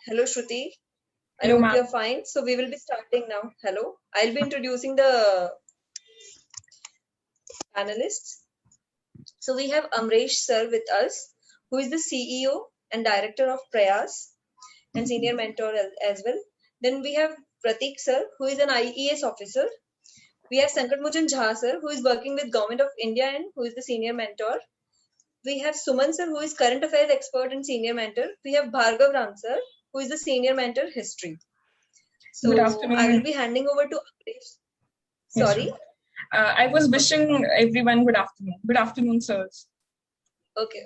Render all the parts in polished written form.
Hello, Shruti. I Hello, hope ma'am. you're fine. So we will be starting now. Hello. I'll be introducing the panelists. So we have Amresh sir with us, who is the CEO and director of Prayas and senior mentor as well. Then we have Pratik sir, who is an IES officer. We have Sankarmohan Jha sir, who is working with Government of India and who is the senior mentor. We have Suman sir, who is current affairs expert and senior mentor. We have Bhargav Ram sir, who is the senior mentor history. So Good afternoon. I will be handing over to Amresh. Sorry. Yes, I was wishing everyone good afternoon. Good afternoon, sirs. Okay,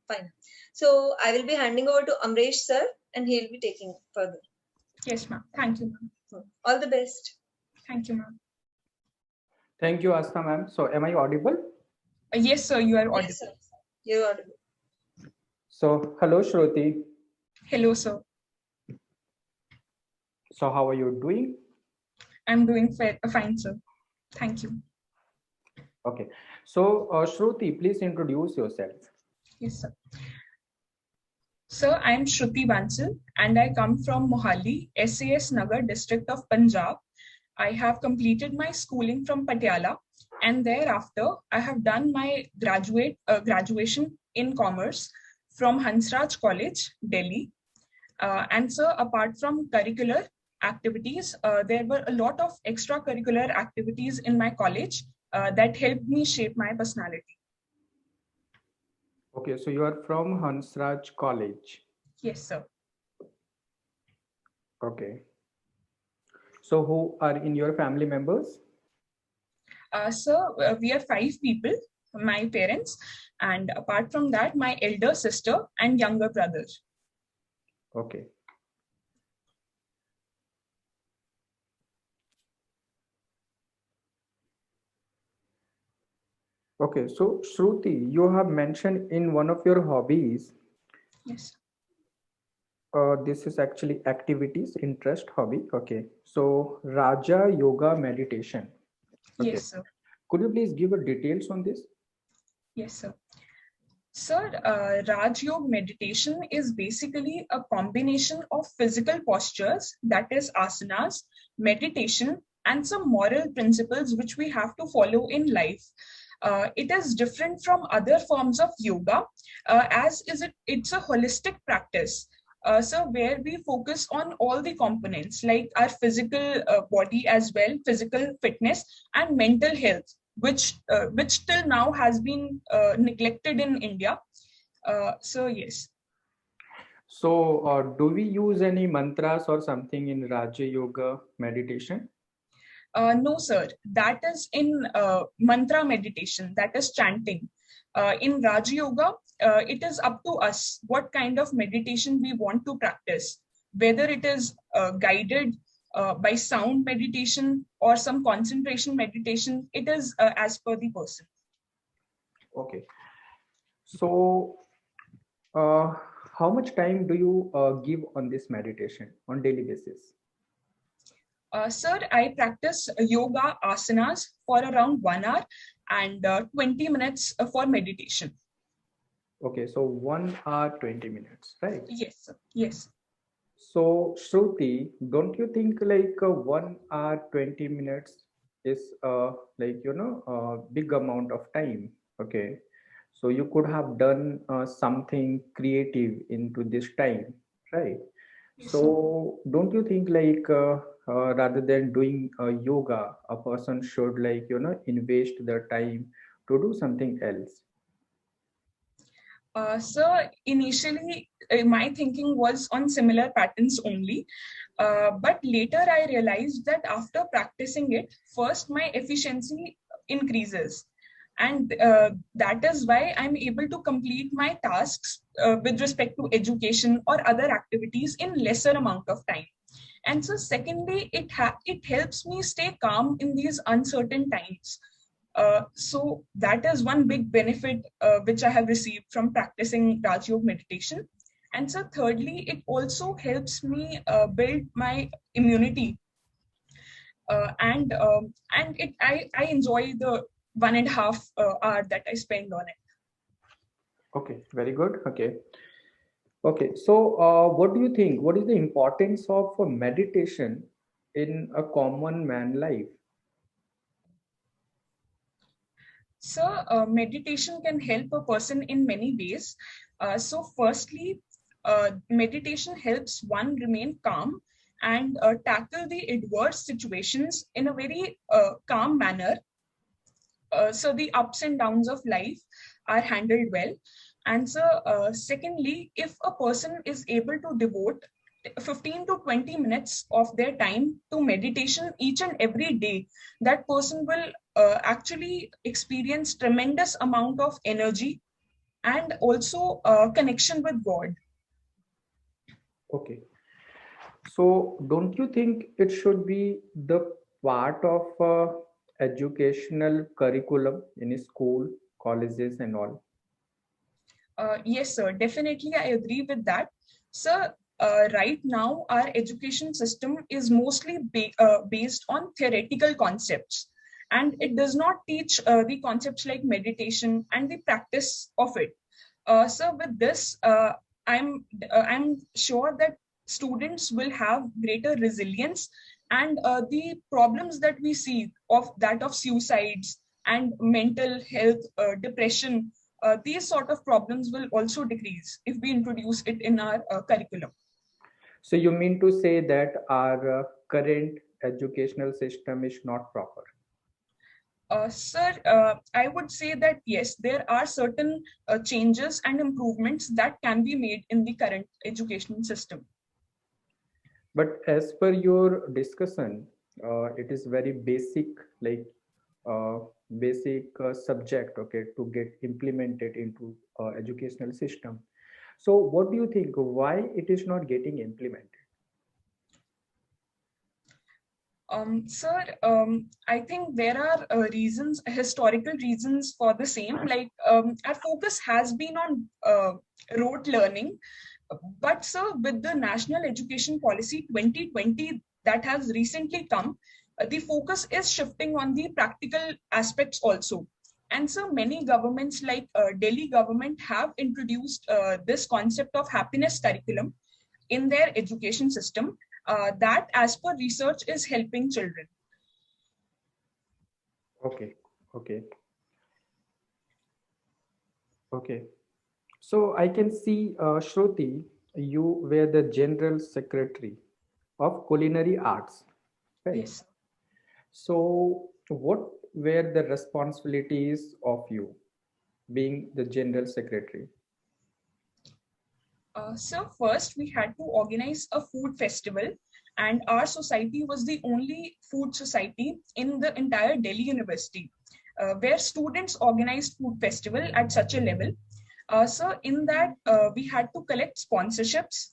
fine. So I will be handing over to Amresh sir and he'll be taking further. Yes, ma'am. Thank you, ma'am. All the best. Thank you, ma'am. Thank you, Asta ma'am. So am I audible? Yes, sir, you are audible. Yes, sir. You're audible. So hello, Shruti. Hello, sir. So how are you doing? I'm doing fine, sir. Thank you. Okay. So Shruti, please introduce yourself. Yes, sir. Sir, I'm Shruti Bansal and I come from Mohali, SAS Nagar district of Punjab. I have completed my schooling from Patiala and thereafter I have done my graduation in commerce from Hansraj College, Delhi. And so apart from curricular activities, there were a lot of extracurricular activities in my college that helped me shape my personality. Okay, so you are from Hansraj College. Yes, sir. Okay. So who are in your family members? Sir, we are 5 people, my parents, and apart from that, my elder sister and younger brother. Okay. Okay, so Shruti, you have mentioned in one of your hobbies. Yes. This is actually activities, interest, hobby. Okay, so Raja Yoga Meditation. Okay. Yes, sir. Could you please give a details on this? Yes, sir. Sir, Raj Yoga Meditation is basically a combination of physical postures, that is asanas, meditation, and some moral principles which we have to follow in life. It is different from other forms of yoga, it's a holistic practice. So where we focus on all the components like our physical body as well, physical fitness and mental health, which till now has been neglected in India. So yes. So do we use any mantras or something in Raja Yoga meditation? No, sir. That is in mantra meditation, that is chanting. In Raj Yoga, it is up to us what kind of meditation we want to practice, whether it is guided by sound meditation or some concentration meditation. It is as per the person. Okay. So how much time do you give on this meditation on daily basis? Sir, I practice yoga asanas for around 1 hour and 20 minutes for meditation. Okay, so 1 hour, 20 minutes, right? Yes, sir. Yes. So Shruti, don't you think like 1 hour, 20 minutes is like, a big amount of time? Okay. So you could have done something creative into this time, right? Yes, so don't you think like rather than doing yoga, a person should like, invest their time to do something else? So initially, my thinking was on similar patterns only. But later I realized that after practicing it, first my efficiency increases. And that is why I'm able to complete my tasks with respect to education or other activities in lesser amount of time. And so secondly, it helps me stay calm in these uncertain times. So that is one big benefit which I have received from practicing Raj Yoga meditation. And so thirdly, it also helps me build my immunity. And I enjoy the 1.5 hour that I spend on it. Okay, very good. Okay. Okay, so what do you think? What is the importance of meditation in a common man life? So, meditation can help a person in many ways. Firstly, meditation helps one remain calm and tackle the adverse situations in a very calm manner. So the ups and downs of life are handled well. And so, secondly, if a person is able to devote 15 to 20 minutes of their time to meditation each and every day, that person will actually experience tremendous amount of energy and also connection with God. Okay, so don't you think it should be the part of educational curriculum in school, colleges, and all? Yes, sir. Definitely, I agree with that. Sir, right now, our education system is mostly based on theoretical concepts, and it does not teach the concepts like meditation and the practice of it. So, with this, I'm sure that students will have greater resilience, and the problems that we see of suicides and mental health, depression, these sort of problems will also decrease if we introduce it in our curriculum. So you mean to say that our current educational system is not proper? Sir, I would say that yes, there are certain changes and improvements that can be made in the current education system. But as per your discussion, it is very basic, like uh, basic subject, okay, to get implemented into educational system. So what do you think? Why it is not getting implemented? Sir, I think there are reasons, historical reasons for the same. Like our focus has been on rote learning, but sir, with the National Education Policy 2020 that has recently come, the focus is shifting on the practical aspects also. And so many governments like Delhi government have introduced this concept of happiness curriculum in their education system, that as per research is helping children. Okay, okay, okay. So I can see, Shruti, you were the general secretary of Culinary Arts, right? Yes. So what were the responsibilities of you being the general secretary? So first we had to organize a food festival, and our society was the only food society in the entire Delhi University, where students organized food festival at such a level. So in that, we had to collect sponsorships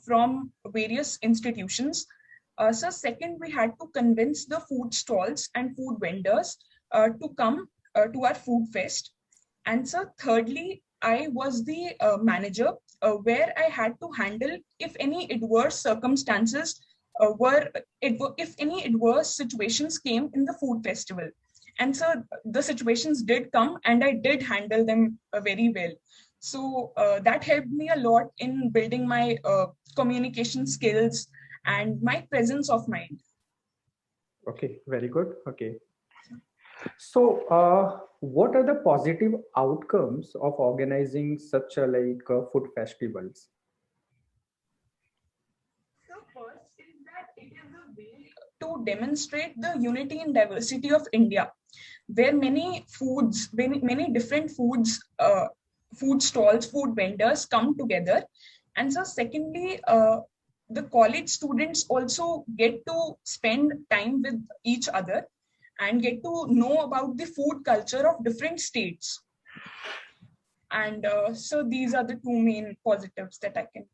from various institutions. So second, we had to convince the food stalls and food vendors to come to our food fest. And so thirdly, I was the manager, where I had to handle if any adverse circumstances if any adverse situations came in the food festival. And so the situations did come, and I did handle them very well. So that helped me a lot in building my communication skills and my presence of mind. Okay, very good. Okay. So, what are the positive outcomes of organizing such a food festivals? So first is that it is a way to demonstrate the unity and diversity of India, where many different food stalls, food vendors come together. And so secondly, the college students also get to spend time with each other and get to know about the food culture of different states. And so these are the two main positives that I can.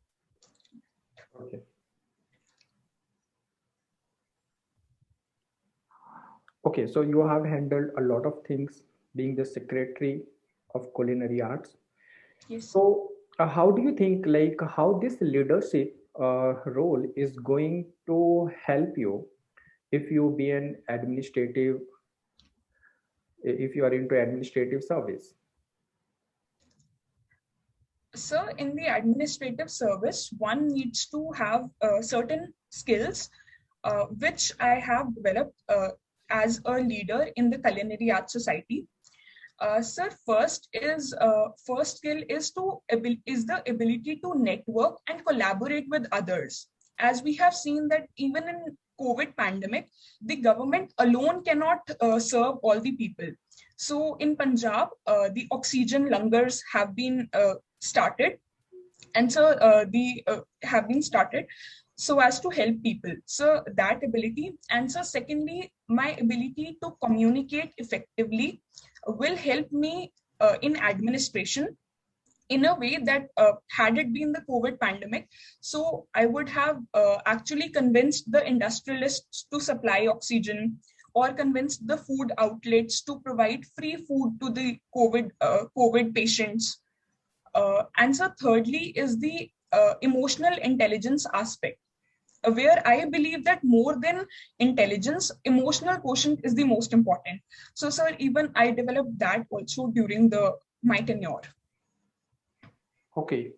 Okay. Okay, so you have handled a lot of things being the secretary of Culinary Arts. Yes. So, how do you think, how this leadership role is going to help you if you be an administrative, if you are into administrative service? So in the administrative service, one needs to have certain skills which I have developed as a leader in the Culinary Arts Society. Sir, first skill is the ability to network and collaborate with others. As we have seen that even in COVID pandemic, the government alone cannot serve all the people. So in Punjab, the oxygen langars have been started, and so the have been started so as to help people. So that ability, and so secondly, my ability to communicate effectively will help me in administration in a way that had it been the COVID pandemic, so I would have actually convinced the industrialists to supply oxygen, or convinced the food outlets to provide free food to the COVID patients. And so thirdly is the emotional intelligence aspect, where I believe that more than intelligence, emotional quotient is the most important. So, sir, even I developed that also during my tenure. Okay.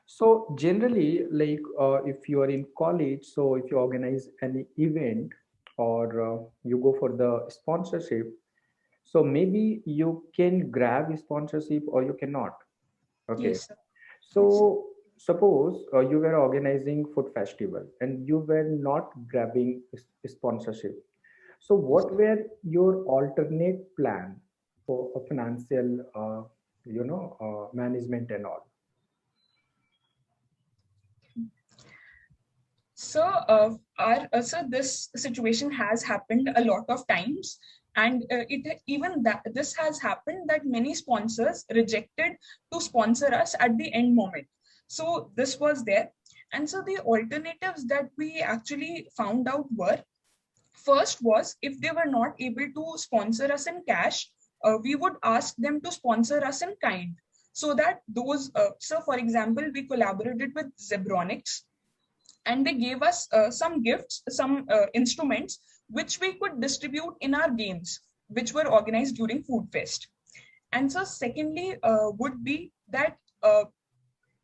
So generally, like if you are in college, so if you organize any event or you go for the sponsorship, so maybe you can grab sponsorship or you cannot. Okay. Yes, sir. Yes. So suppose you were organizing food festival and you were not grabbing sponsorship. So what were your alternate plan for a financial, management and all? So, so this situation has happened a lot of times, and this has happened that many sponsors rejected to sponsor us at the end moment. So this was there, and so the alternatives that we actually found out were: first was, if they were not able to sponsor us in cash, we would ask them to sponsor us in kind. So that those, so for example, we collaborated with Zebronics, and they gave us some gifts, some instruments, which we could distribute in our games, which were organized during Food Fest. And so secondly would be that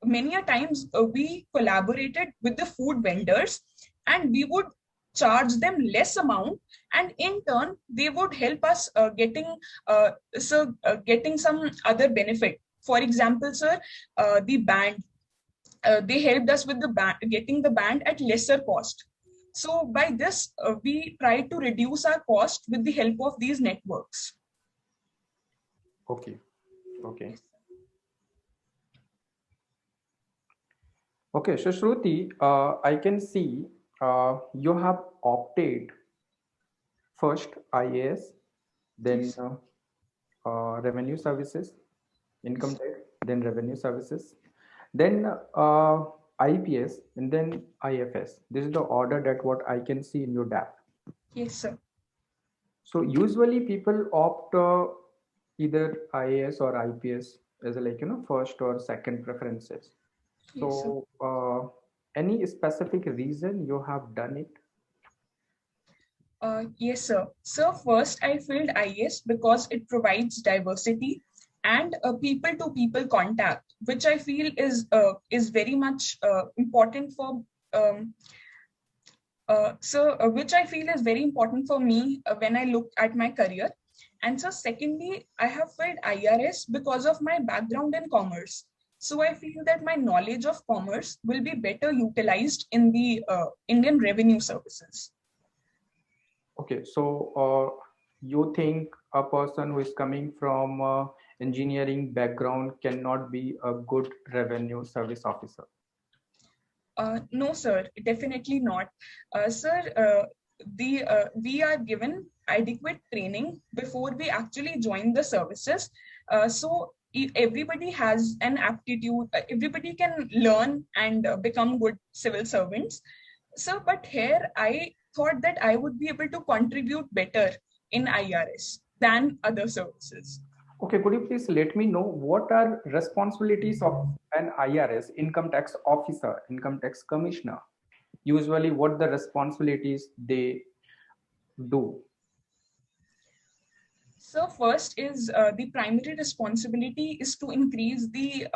many a times we collaborated with the food vendors, and we would charge them less amount, and in turn they would help us getting some other benefit. For example, sir, the band, they helped us with the band, getting the band at lesser cost. So by this, we tried to reduce our cost with the help of these networks. Okay. Okay. Okay. So Shruti, I can see you have opted first IAS, then Yes. revenue services, income tax, then revenue services, then IPS, and then IFS. This is the order that what I can see in your DAP. Yes, sir. So usually people opt either IAS or IPS as a, like, first or second preferences. Yes, sir. So any specific reason you have done it? Yes, sir. So first, I filled IAS because it provides diversity and people-to-people contact, which I feel is very much important for which I feel is very important for me when I look at my career. And so secondly, I have filled IRS because of my background in commerce. So I feel that my knowledge of commerce will be better utilized in the Indian revenue services. Okay, so you think a person who is coming from engineering background cannot be a good revenue service officer? No, sir, definitely not. Sir, we are given adequate training before we actually join the services. So everybody has an aptitude, everybody can learn and become good civil servants. So, but here I thought that I would be able to contribute better in IRS than other services. Okay, could you please let me know what are responsibilities of an IRS, income tax officer, income tax commissioner? Usually what the responsibilities they do? So first is the primary responsibility is to increase the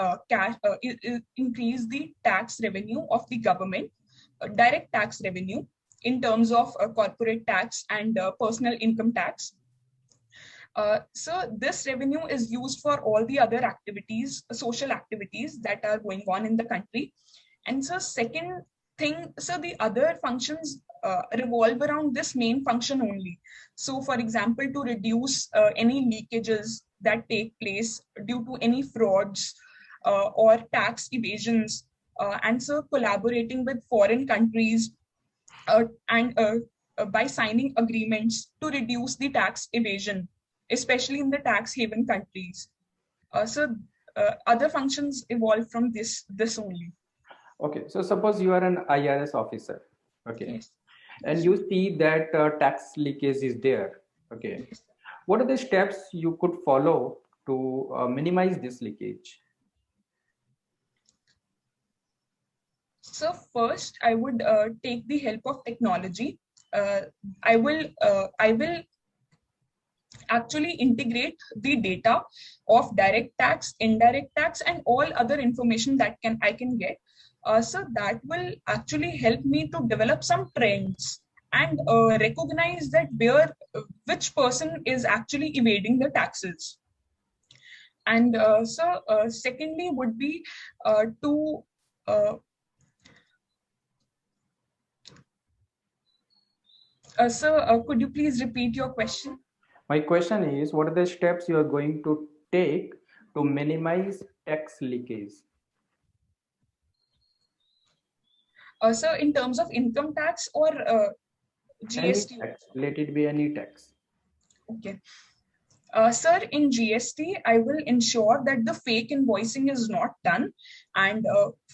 increase the tax revenue of the government, direct tax revenue in terms of corporate tax and personal income tax. So this revenue is used for all the other activities, social activities that are going on in the country. And so second thing, so the other functions revolve around this main function only. So for example, to reduce any leakages that take place due to any frauds or tax evasions, and so collaborating with foreign countries and by signing agreements to reduce the tax evasion, especially in the tax haven countries. So other functions evolve from this only. Okay, so suppose you are an IRS officer, okay, Yes. and you see that tax leakage is there, okay. Yes. What are the steps you could follow to minimize this leakage? So first, I would take the help of technology. I will actually integrate the data of direct tax, indirect tax, and all other information that I can get. So that will actually help me to develop some trends and recognize that which person is actually evading the taxes. And secondly would be to sir, could you please repeat your question? My question is, what are the steps you are going to take to minimize tax leakage? So in terms of income tax or GST? Any tax, let it be any tax. Okay. Sir, in GST, I will ensure that the fake invoicing is not done. And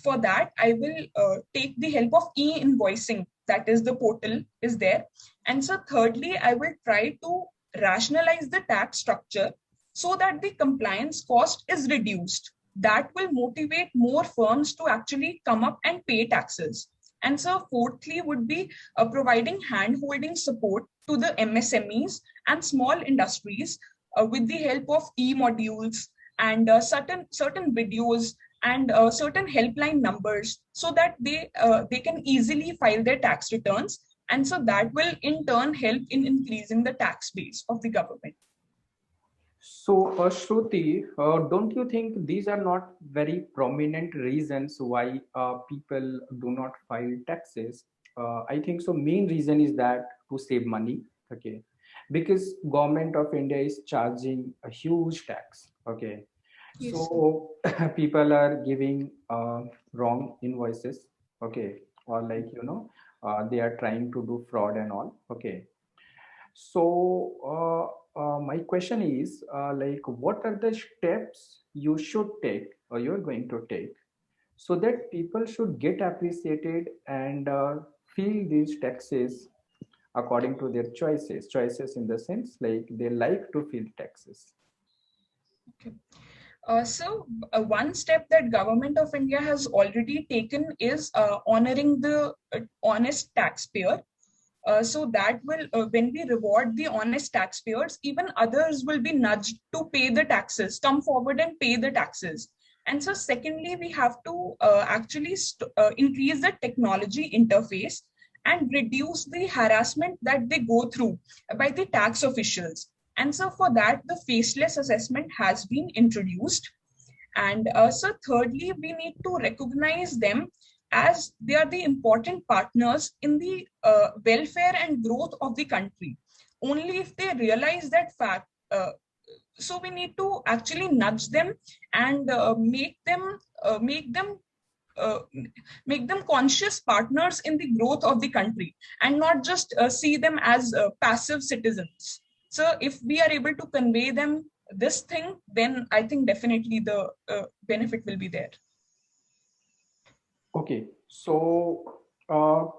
for that, I will take the help of e-invoicing, that is the portal is there. And so thirdly, I will try to rationalize the tax structure so that the compliance cost is reduced. That will motivate more firms to actually come up and pay taxes. And so fourthly would be providing hand-holding support to the MSMEs and small industries with the help of e-modules and certain videos and certain helpline numbers, so that they can easily file their tax returns. And so that will in turn help in increasing the tax base of the government. So, Shruti, don't you think these are not very prominent reasons why people do not file taxes? I think so. Main reason is that to save money, okay, because government of India is charging a huge tax, okay. Yes. So people are giving wrong invoices, okay, or like they are trying to do fraud and all, okay. So my question is like, what are the steps you should take or you're going to take so that people should get appreciated and feel these taxes according to their choices in the sense like they like to feel taxes. Okay. One step that government of India has already taken is honoring the honest taxpayer. So that will, when we reward the honest taxpayers, even others will be nudged to pay the taxes, come forward and pay the taxes. And so secondly, we have to actually increase the technology interface and reduce the harassment that they go through by the tax officials. And so for that, the faceless assessment has been introduced. And so thirdly, we need to recognize them as they are the important partners in the welfare and growth of the country. Only if they realize that fact, so we need to actually nudge them and make them conscious partners in the growth of the country, and not just see them as passive citizens. So if we are able to convey them this thing, then I think definitely the benefit will be there. Okay, so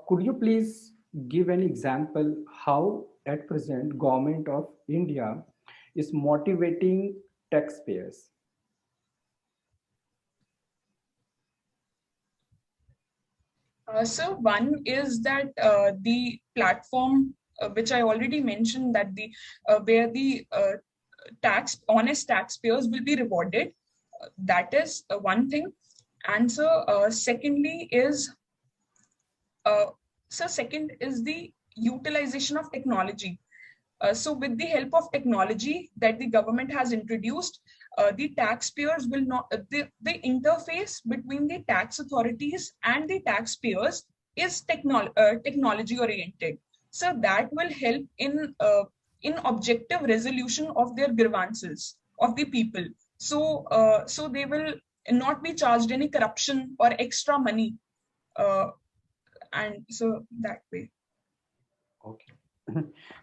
could you please give an example how at present government of India is motivating taxpayers? So one is that the platform which I already mentioned, that the where the honest taxpayers will be rewarded. That is one thing. And so secondly is second is the utilization of technology. So with the help of technology that the government has introduced, the taxpayers will not, the interface between the tax authorities and the taxpayers is technology oriented. So that will help in objective resolution of their grievances of the people. So they will not be charged any corruption or extra money. And so that way. Okay.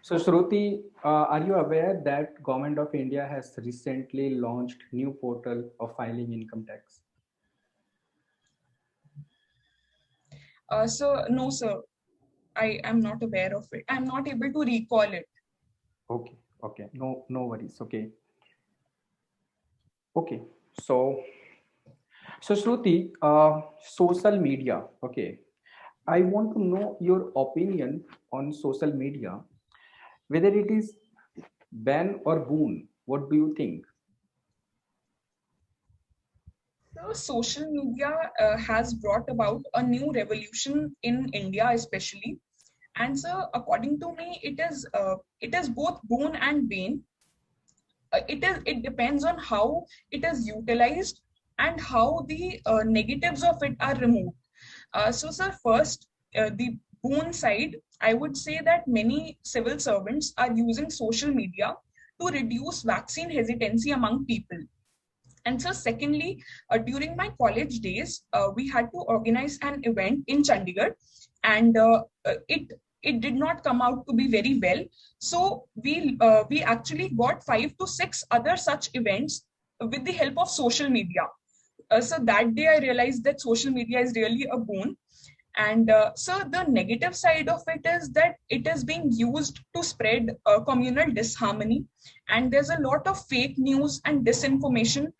So Shruti, are you aware that Government of India has recently launched new portal of filing income tax? So no, sir, I am not aware of it. I'm not able to recall it. Okay. No worries. Okay. So Shruti, social media. Okay. I want to know your opinion on social media, whether it is ban or boon. What do you think? So social media has brought about a new revolution in India, especially. And so, according to me, it is both boon and bane. It depends on how it is utilized and how the negatives of it are removed. So, sir, first, the boon side, I would say that many civil servants are using social media to reduce vaccine hesitancy among people. And so, secondly, during my college days, we had to organize an event in Chandigarh, and it did not come out to be very well. So we actually got 5 to 6 other such events with the help of social media. So that day I realized that social media is really a boon. And so the negative side of it is that it is being used to spread communal disharmony, and there's a lot of fake news and disinformation,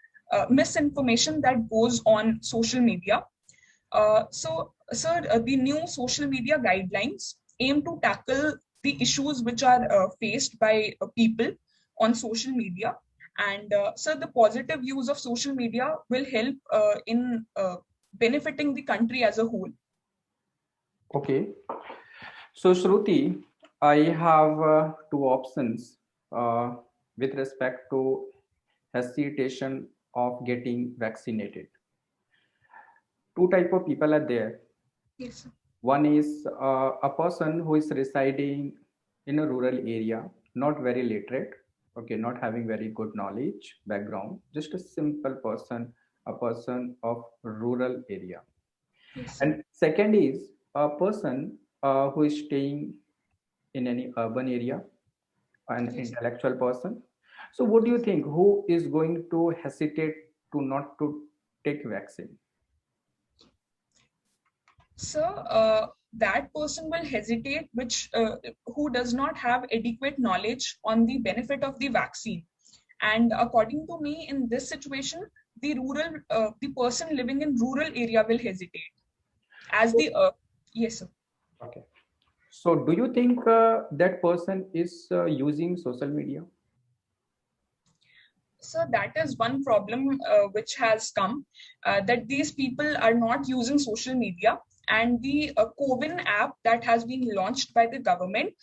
misinformation that goes on social media. So, sir, the new social media guidelines aim to tackle the issues which are faced by people on social media. And so the positive use of social media will help in benefiting the country as a whole. Okay. So Shruti, I have two options with respect to hesitation of getting vaccinated. Two type of people are there. Yes, sir. One is a person who is residing in a rural area, not very literate, okay, not having very good knowledge background, just a simple person, a person of rural area. Yes, sir. And second is a person who is staying in any urban area, an Yes. intellectual person. So what do you think, who is going to hesitate to not to take vaccine? So that person will hesitate, which who does not have adequate knowledge on the benefit of the vaccine. And according to me, in this situation, the person living in rural area will hesitate. As the yes, sir. Okay. So do you think that person is using social media? So that is one problem which has come, that these people are not using social media, and the CoWIN app that has been launched by the government,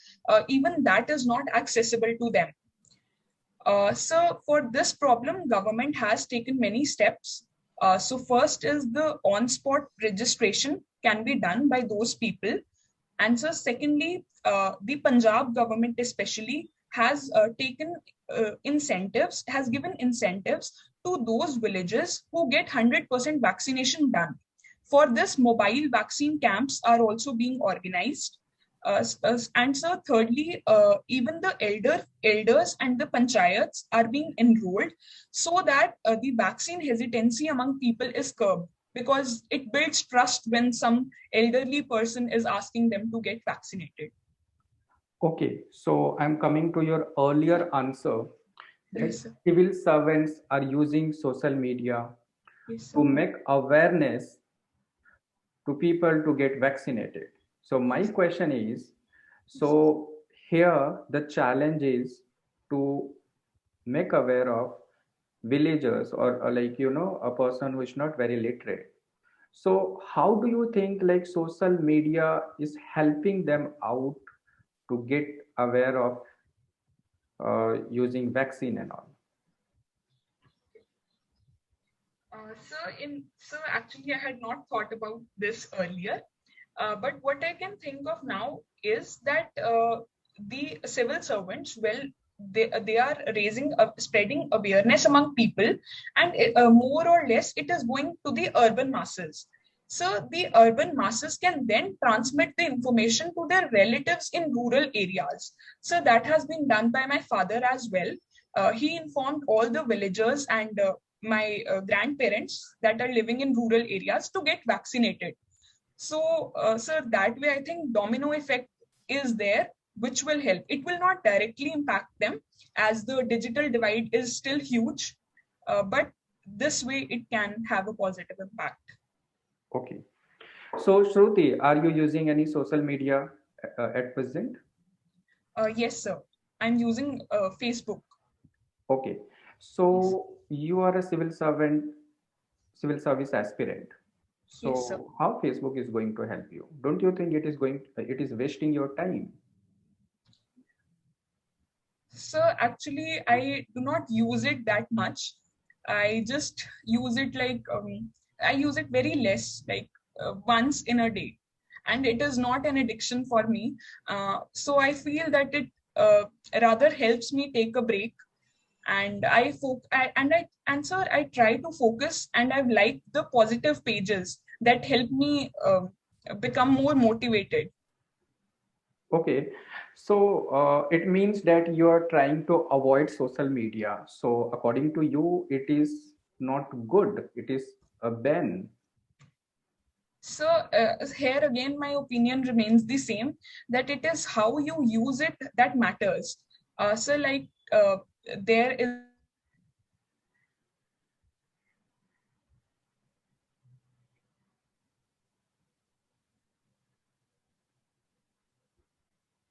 even that is not accessible to them. So for this problem, government has taken many steps. So first is the on-spot registration can be done by those people. And so secondly, the Punjab government especially has has given incentives to those villages who get 100% vaccination done. For this, mobile vaccine camps are also being organized. And so thirdly, even the elders and the panchayats are being enrolled so that the vaccine hesitancy among people is curbed, because it builds trust when some elderly person is asking them to get vaccinated. Okay, so I'm coming to your earlier answer that Yes, sir. civil servants are using social media Yes, sir. to make awareness to people to get vaccinated. So my question is, so here the challenge is to make aware of villagers or like, a person who is not very literate. So how do you think like social media is helping them out to get aware of using vaccine and all? So actually, I had not thought about this earlier. But what I can think of now is that the civil servants, well, they are spreading awareness among people, and more or less it is going to the urban masses. So the urban masses can then transmit the information to their relatives in rural areas. So that has been done by my father as well. He informed all the villagers and my grandparents that are living in rural areas to get vaccinated. So that way, I think domino effect is there, which will help. It will not directly impact them as the digital divide is still huge, but this way it can have a positive impact. Okay. So Shruti, are you using any social media at present? Yes, sir. I'm using Facebook. Okay. Yes, So you are a civil servant, civil service aspirant. yes, sir. So how Facebook is going to help you? Don't you think it is wasting your time? So actually, I do not use it that much. I just use it I use it very less, like once in a day, and it is not an addiction for me. So I feel that it rather helps me take a break, and and sir, I try to focus, and I've liked the positive pages that help me become more motivated. Okay. So it means that you are trying to avoid social media. So according to you, it is not good. It is a ban. So here again, my opinion remains the same, that it is how you use it that matters. So like there is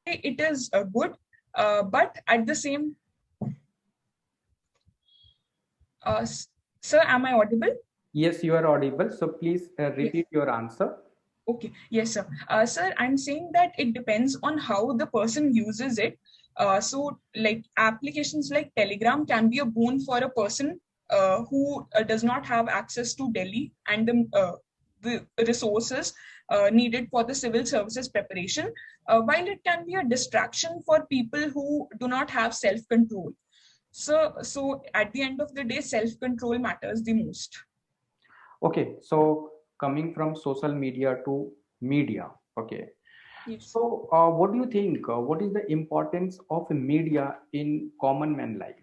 it is good, but at the same, sir, am I audible? Yes, you are audible. So please Yes. repeat your answer. Okay, yes, sir. Sir, I'm saying that it depends on how the person uses it. So, like applications like Telegram can be a boon for a person who does not have access to Delhi and the resources needed for the civil services preparation, while it can be a distraction for people who do not have self-control. So at the end of the day, self-control matters the most. Okay. So coming from social media to media. Okay. Yes. So what do you think? What is the importance of media in common man life?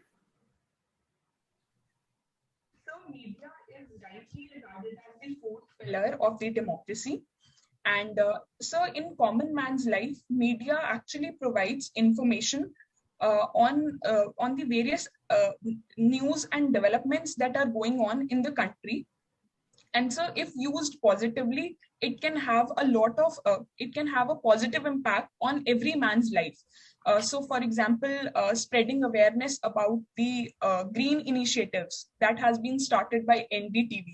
So media is rightly regarded as the fourth pillar of the democracy. And so in common man's life, media actually provides information on the various news and developments that are going on in the country. And so if used positively, it can have a positive impact on every man's life. So for example, spreading awareness about the green initiatives that has been started by NDTV.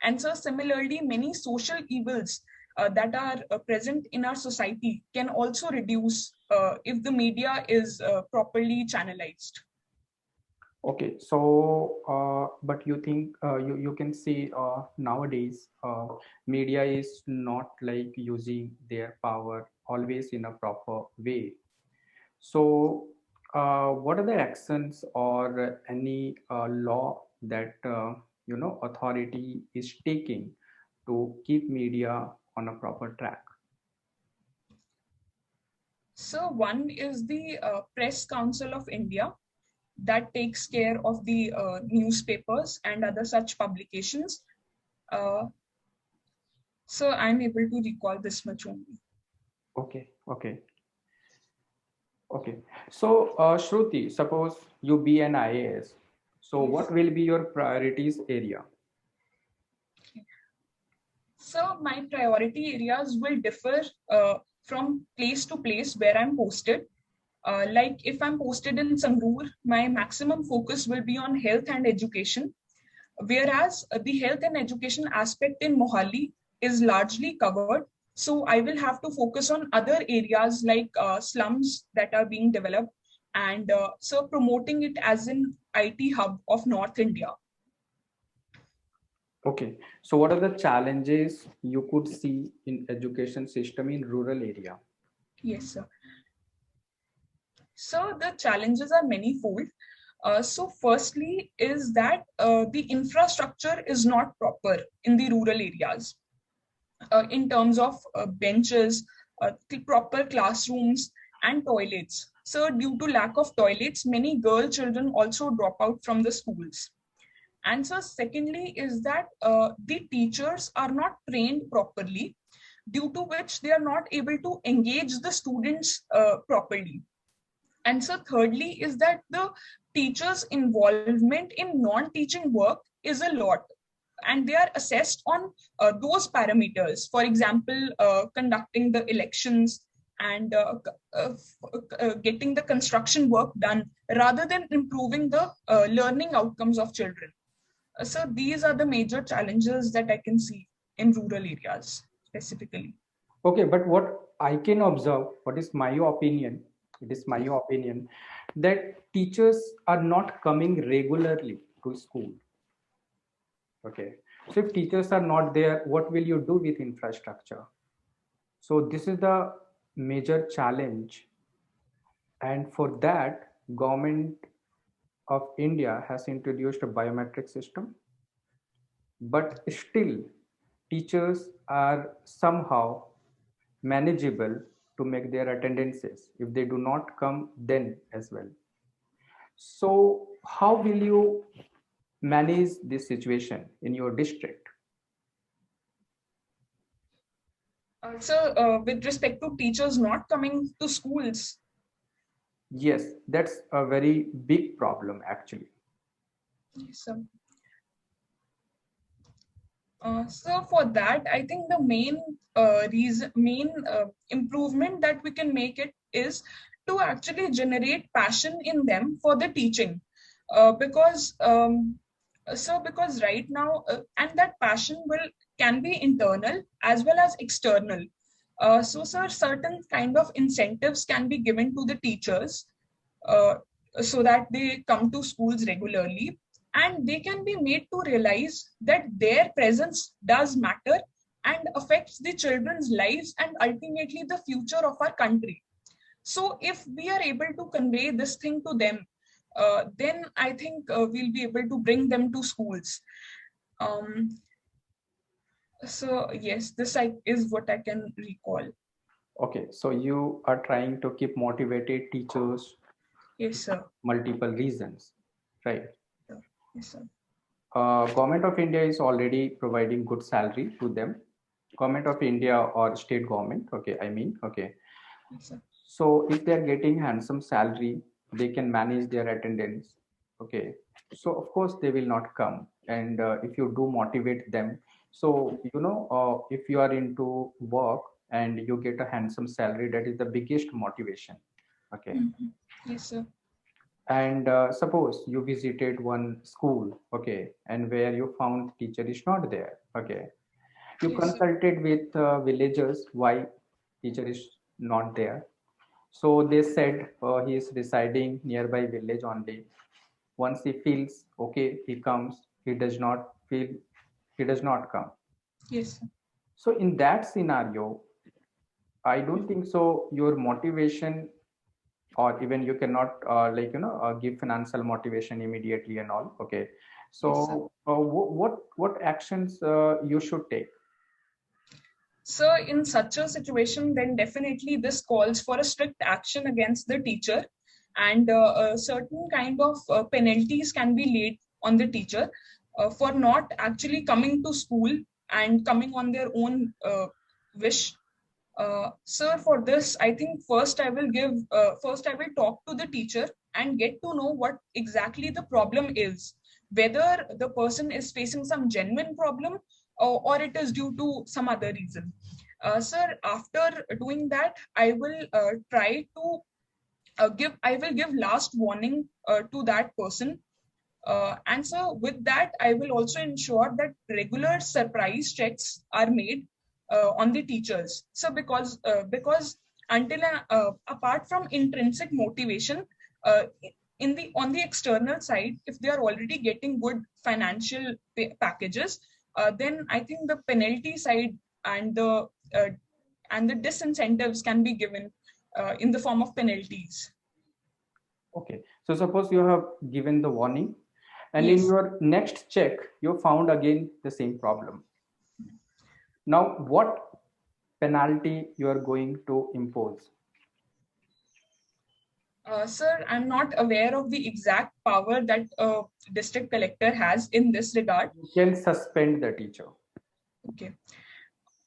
And so similarly, many social evils that are present in our society can also reduce if the media is properly channelized. Okay, so but you think you can see nowadays media is not like using their power always in a proper way. So what are the actions or any law that authority is taking to keep media on a proper track? So one is the Press Council of India, that takes care of the newspapers and other such publications. Uh, so I'm able to recall this much only. Okay, okay. Okay. So, Shruti, suppose you be an IAS. So, Yes. what will be your priorities area? So my priority areas will differ from place to place where I'm posted. Like if I'm posted in Sangrur, my maximum focus will be on health and education, whereas the health and education aspect in Mohali is largely covered. So I will have to focus on other areas like slums that are being developed, and so promoting it as an IT hub of North India. Okay, so what are the challenges you could see in education system in rural area? Yes, sir. So the challenges are manifold. So firstly is that the infrastructure is not proper in the rural areas in terms of benches, proper classrooms and toilets. So due to lack of toilets, many girl children also drop out from the schools. And so secondly is that the teachers are not trained properly, due to which they are not able to engage the students properly. And so thirdly is that the teachers' involvement in non-teaching work is a lot, and they are assessed on those parameters. For example, conducting the elections and getting the construction work done rather than improving the learning outcomes of children. So these are the major challenges that I can see in rural areas specifically. Okay, but what I can observe, what is my opinion, it is my opinion that teachers are not coming regularly to school. Okay, so if teachers are not there, what will you do with infrastructure? So this is the major challenge, and for that, government of India has introduced a biometric system, but still teachers are somehow manageable to make their attendances if they do not come then as well. So how will you manage this situation in your district? So with respect to teachers not coming to schools. Yes, that's a very big problem actually. So, so for that, I think the main improvement that we can make it is to actually generate passion in them for the teaching, because because right now, and that passion can be internal as well as external. So, sir, certain kind of incentives can be given to the teachers uh, so that they come to schools regularly, and they can be made to realize that their presence does matter and affects the children's lives and ultimately the future of our country. So if we are able to convey this thing to them, then I think we'll be able to bring them to schools. Um, so yes, this is what I can recall. Okay, so you are trying to keep motivated teachers. Yes, sir. Multiple reasons, right? Yes, sir. Government of India is already providing good salary to them. Government of India or state government, okay, I mean, okay. Yes, sir. So if they're getting handsome salary, they can manage their attendance, okay. So of course they will not come. And if you do motivate them, so if you are into work and you get a handsome salary, that is the biggest motivation, okay. Yes, sir. And suppose you visited one school, okay, and where you found teacher is not there, okay, you Yes, consulted with villagers why teacher is not there. So they said he is residing nearby village only. Once he feels okay, he comes. He does not feel, he does not come. yes, sir. So in that scenario, I don't think so your motivation, or even you cannot give financial motivation immediately and all, okay. Yes, sir. So what actions you should take? So in such a situation, then definitely this calls for a strict action against the teacher, and a certain kind of penalties can be laid on the teacher for not actually coming to school and coming on their own wish. Sir, for this, I think first I will talk to the teacher and get to know what exactly the problem is, whether the person is facing some genuine problem, or it is due to some other reason. Sir, after doing that, I will try to I will give last warning to that person. And so with that, I will also ensure that regular surprise checks are made on the teachers. So because until apart from intrinsic motivation, uh, on the external side, if they are already getting good financial packages, then I think the penalty side and the disincentives can be given in the form of penalties. Okay, so suppose you have given the warning, and in Yes. your next check, you found again the same problem. Now, what penalty you are going to impose? Sir, I'm not aware of the exact power that a district collector has in this regard. You can suspend the teacher. Okay.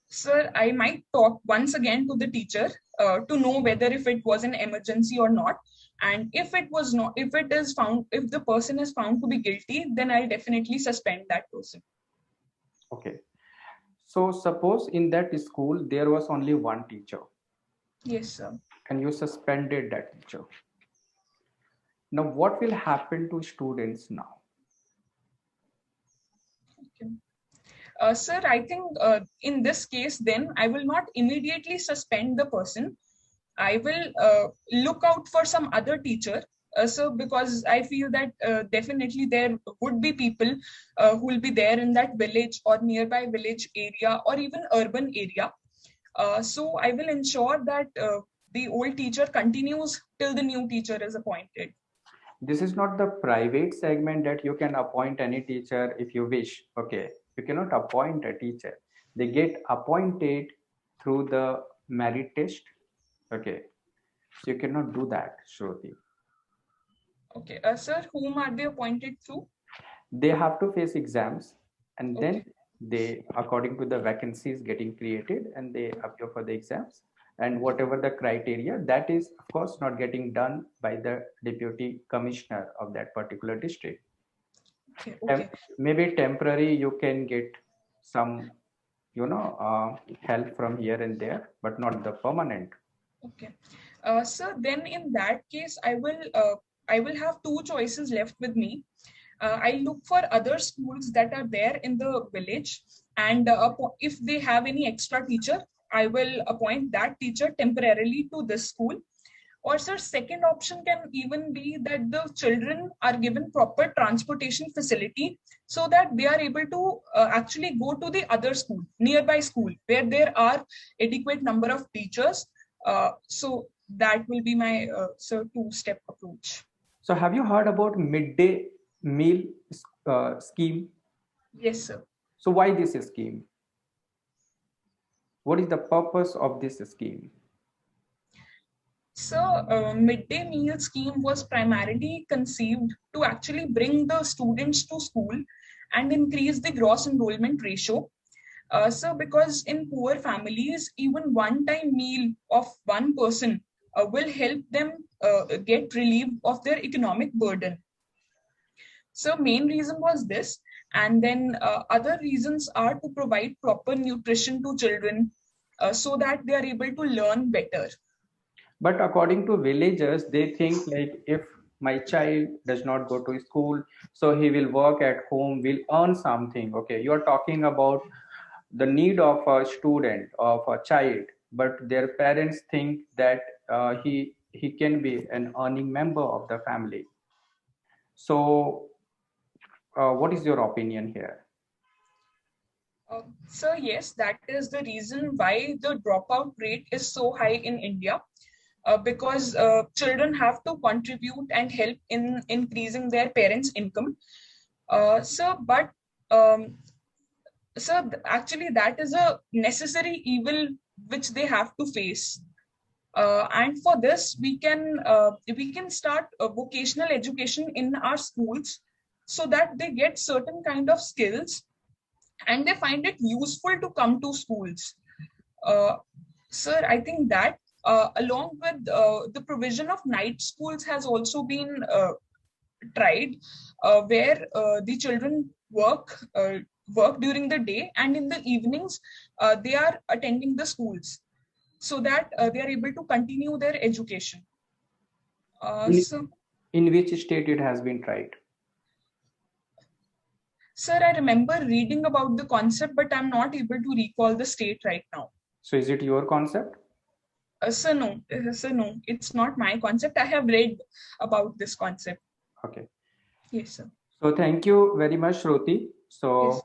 Sir, I might talk once again to the teacher to know whether if it was an emergency or not. And if it was not, if it is found, if the person is found to be guilty, then I'll definitely suspend that person. Okay. So suppose in that school there was only one teacher. Yes, sir. And you suspended that teacher. Now, what will happen to students now? Okay. Sir, I think in this case, then I will not immediately suspend the person. I will look out for some other teacher. So because I feel that definitely there would be people who will be there in that village or nearby village area or even urban area. So I will ensure that the old teacher continues till the new teacher is appointed. This is not the private segment that you can appoint any teacher if you wish. Okay, you cannot appoint a teacher. They get appointed through the merit test. Okay, so you cannot do that, Shruti. Okay, sir, whom are they appointed through? They have to face exams, and then Okay. they, according to the vacancies getting created, and they appear for the exams. And whatever the criteria, that is of course not getting done by the deputy commissioner of that particular district. Okay. Okay. Maybe temporary you can get some, help from here and there, but not the permanent. Okay. So then in that case, I will have two choices left with me. I look for other schools that are there in the village, and if they have any extra teacher, I will appoint that teacher temporarily to this school. Or sir, second option can even be that the children are given proper transportation facility so that they are able to actually go to the other school, nearby school, where there are adequate number of teachers. So that will be my two-step approach. So have you heard about midday meal scheme? Yes, sir. So why this scheme? What is the purpose of this scheme? So, midday meal scheme was primarily conceived to actually bring the students to school and increase the gross enrollment ratio. So, because in poor families, even one-time meal of one person will help them get relieved of their economic burden. So, main reason was this, and then other reasons are to provide proper nutrition to children so that they are able to learn better. But according to villagers, they think like if my child does not go to school, so he will work at home, will earn something. Okay, you are talking about the need of a student, of a child, but their parents think that he can be an earning member of the family. So, what is your opinion here? So yes, that is the reason why the dropout rate is so high in India. Because children have to contribute and help in increasing their parents' income. Actually, that is a necessary evil which they have to face. And for this, we can start vocational education in our schools so that they get certain kind of skills and they find it useful to come to schools. Sir, I think that along with the provision of night schools has also been tried, where the children work during the day, and in the evenings they are attending the schools so that they are able to continue their education. So, In which state it has been tried? sir, I remember reading about the concept, but I'm not able to recall the state right now. So is it your concept? Sir, no. Sir, no. It's not my concept. I have read about this concept. Okay. Yes, sir. So thank you very much, Shruti. So Yes.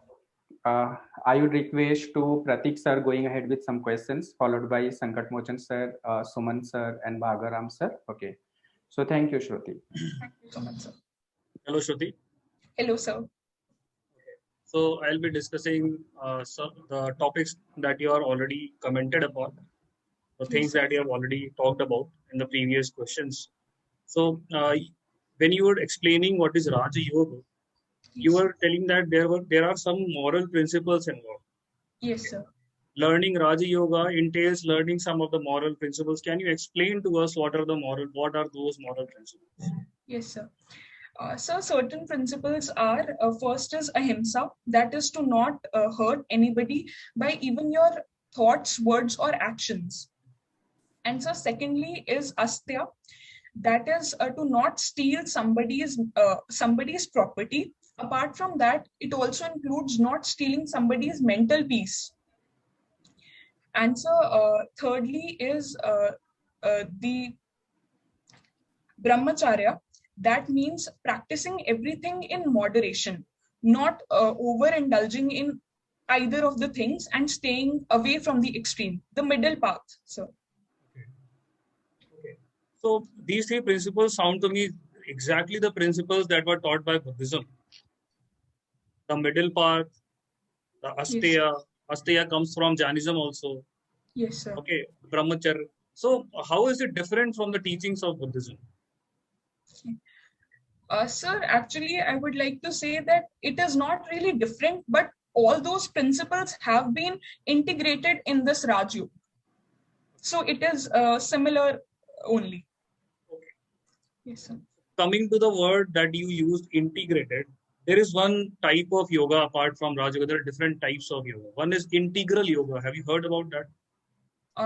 I would request to Pratik sir going ahead with some questions, followed by Sankat Mochan sir, Suman sir, and Bhagaram sir. Okay. So thank you, Shruti. Thank you so much, sir. Hello, Shruti. Hello, sir. So I'll be discussing the topics that you are already commented upon, the things that you have already talked about in the previous questions. So when you were explaining what is Raj Yoga, you were telling that there are some moral principles involved. Yes, sir. Learning Raja Yoga entails learning some of the moral principles. Can you explain to us what are those moral principles? Yes, sir. So certain principles are, first is ahimsa, that is to not hurt anybody by even your thoughts, words, or actions. And so secondly is astya, that is to not steal somebody's property. Apart from that, it also includes not stealing somebody's mental peace. And so thirdly is the brahmacharya, that means practicing everything in moderation, not overindulging in either of the things and staying away from the extreme, the middle path. So So these three principles sound to me exactly the principles that were taught by Buddhism. The middle path, the asteya. Yes. Asteya comes from Jainism also. Yes, sir. Okay, brahmacharya. So how is it different from the teachings of Buddhism? Sir, actually, I would like to say that it is not really different, but all those principles have been integrated in this Raj Yoga. So it is similar only. Okay. Yes, sir. Coming to the word that you used, integrated, there is one type of yoga apart from Raj Yoga. There are different types of yoga. One is integral yoga. Have you heard about that?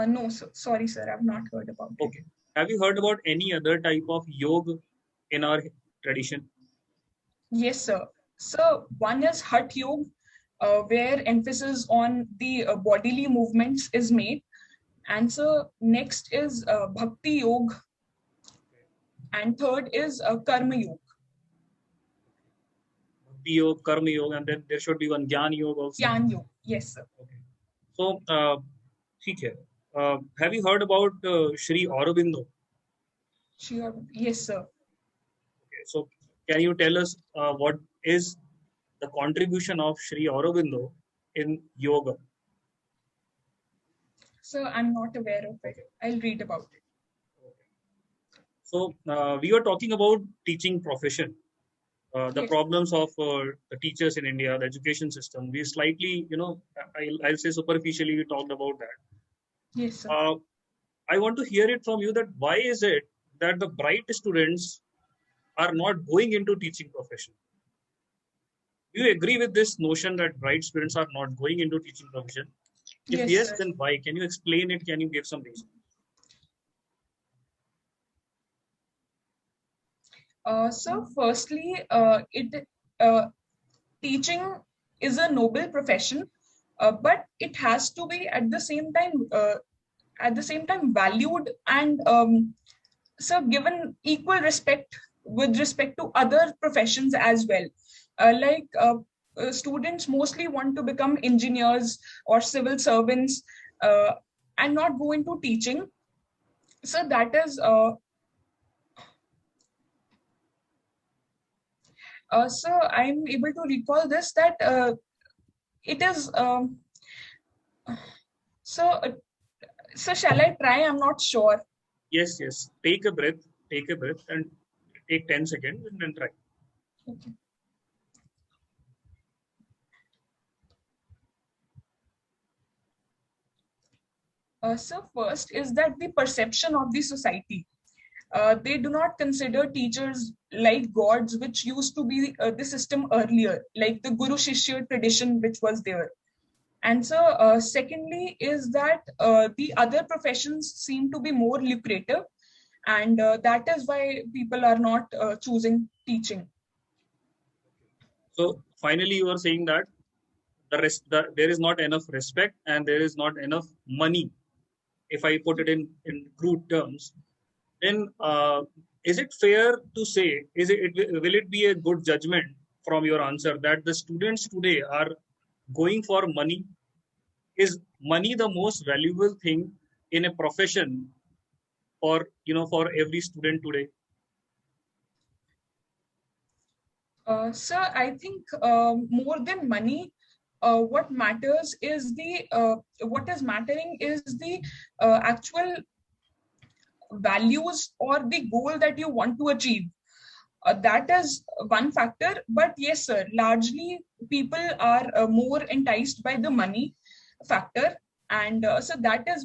No, sir. Sorry, sir. I've not heard about it. Okay. Have you heard about any other type of yoga in our tradition? Yes, sir. So one is Hatha Yoga, where emphasis on the bodily movements is made. And so next is Bhakti Yoga. And third is Karma Yoga. Bhakti Yoga, Karma Yoga, and then there should be one Jnana Yoga also. Jnana Yoga, yes, sir. Okay. So, have you heard about Sri Aurobindo? Yes, sir. Okay. So, can you tell us what is the contribution of Sri Aurobindo in yoga? So, I'm not aware of it. I'll read about it. Okay. So, we were talking about teaching profession. The Yes. problems of the teachers in India, the education system. We slightly, I'll say superficially, we talked about that. Yes, sir. I want to hear it from you that why is it that the bright students are not going into teaching profession? Do you agree with this notion that bright students are not going into teaching profession? If yes, then why? Can you explain it? Can you give some reason? So firstly, teaching is a noble profession, but it has to be at the same time valued and so given equal respect with respect to other professions as well. Students mostly want to become engineers or civil servants and not go into teaching. So that is so I'm able to recall this, that it is so shall I try? I'm not sure. Yes. Take a breath and take 10 seconds and then try. Okay. So first is that the perception of the society. They do not consider teachers like gods, which used to be the system earlier, like the Guru Shishya tradition, which was there. And so secondly is that the other professions seem to be more lucrative. and that is why people are not choosing teaching. So finally, you are saying that there is not enough respect and there is not enough money. If I put it in crude terms, then is it fair to say, will it be a good judgment from your answer that the students today are going for money? Is money the most valuable thing in a profession for every student today? Sir, I think more than money, what matters is what is mattering is the actual values or the goal that you want to achieve. That is one factor. But yes, sir, largely people are more enticed by the money factor. And so that is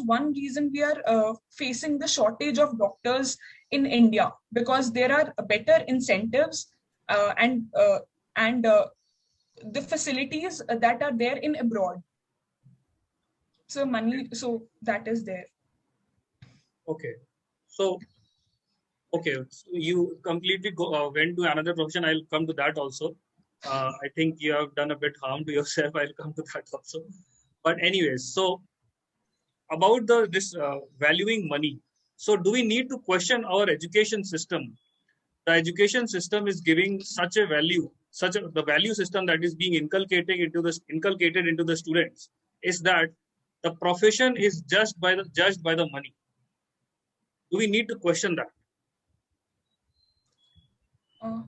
one reason we are facing the shortage of doctors in India, because there are better incentives and the facilities that are there in abroad. So that is there. Okay. So you completely went to another profession. I'll come to that also. I think you have done a bit harm to yourself. I'll come to that also. But anyways, so about this valuing money. So do we need to question our education system? The education system is giving such a value, the value system that is being inculcated into the students is that the profession is judged by the money. Do we need to question that?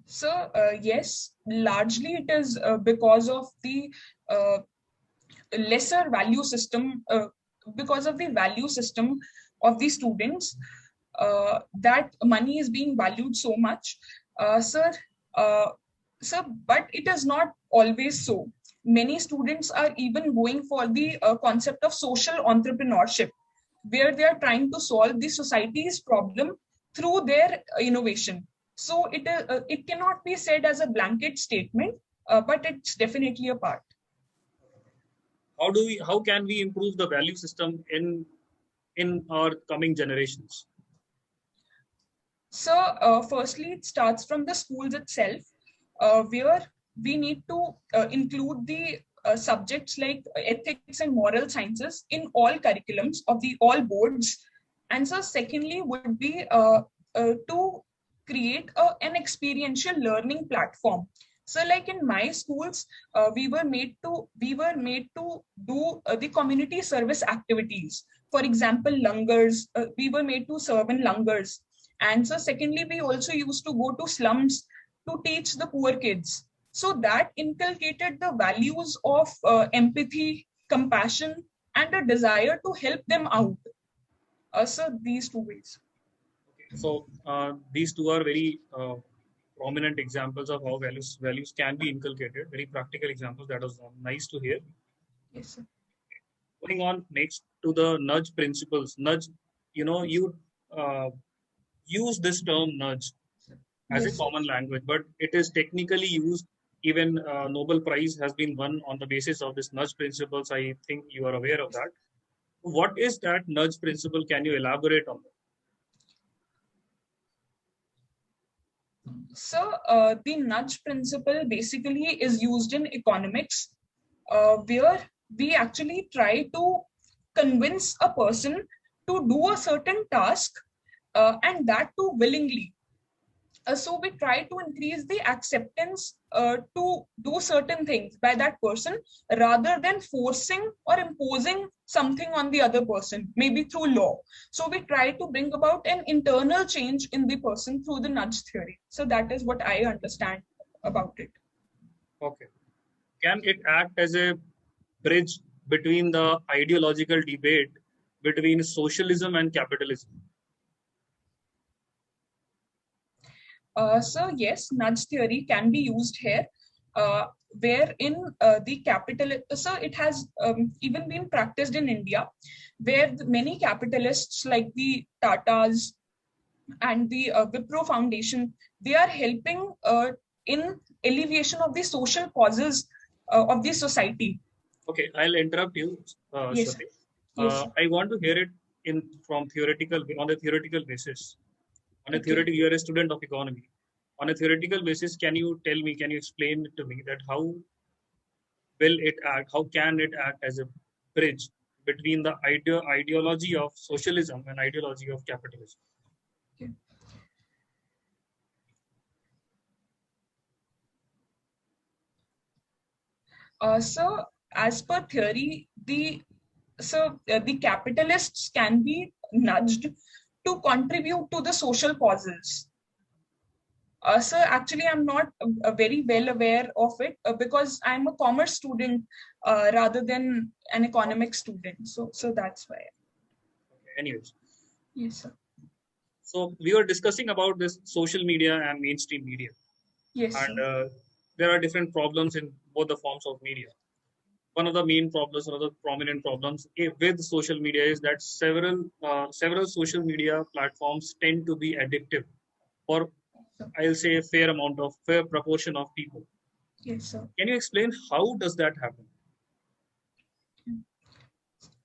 So yes, largely it is because of the lesser value system, because of the value system of the students, that money is being valued so much. Sir, but it is not always so. Many students are even going for the concept of social entrepreneurship, where they are trying to solve the society's problem through their innovation. So it cannot be said as a blanket statement, but it's definitely a part. How can we improve the value system in our coming generations? So firstly, it starts from the schools itself, where we need to include the subjects like ethics and moral sciences in all curriculums of all boards. And so secondly would be to create an experiential learning platform. So like in my schools, we were made to do the community service activities. For example, langars, we were made to serve in langars. And so secondly, we also used to go to slums to teach the poor kids. So that inculcated the values of empathy, compassion, and a desire to help them out. So these two ways. Okay. So these two are very prominent examples of how values can be inculcated. Very practical examples. That was nice to hear. Yes, sir. Going on next to the nudge principles. Nudge, you use this term nudge as a common language, but it is technically used. Even Nobel Prize has been won on the basis of this nudge principles. I think you are aware of that. What is that nudge principle? Can you elaborate on that? So the nudge principle basically is used in economics, where we actually try to convince a person to do a certain task, and that too willingly. So we try to increase the acceptance to do certain things by that person, rather than forcing or imposing something on the other person, maybe through law. So we try to bring about an internal change in the person through the nudge theory. So that is what I understand about it. Okay. Can it act as a bridge between the ideological debate between socialism and capitalism? So yes, nudge theory can be used here, wherein the so it has even been practiced in India, where many capitalists like the Tatas and the Wipro Foundation, they are helping in alleviation of the social causes of the society. Okay, I'll interrupt you, Yes. Shruti. Yes. I want to hear it from theoretical on a theoretical basis. On a Okay. theoretical, you are a student of economy. On a theoretical basis, can you explain to me that how will it act? How can it act as a bridge between the ideology of socialism and ideology of capitalism? Okay. So, as per theory, the capitalists can be nudged to contribute to the social causes. Sir, actually, I'm not very well aware of it because I'm a commerce student rather than an economic student. So that's why. Okay, anyways, Yes, sir. so we were discussing about this social media and mainstream media, Yes, and sir. there are different problems in both the forms of media. One of the main problems, one of the prominent problems with social media is that several social media platforms tend to be addictive for, I'll say, a fair proportion of people. Yes, sir. Can you explain how does that happen?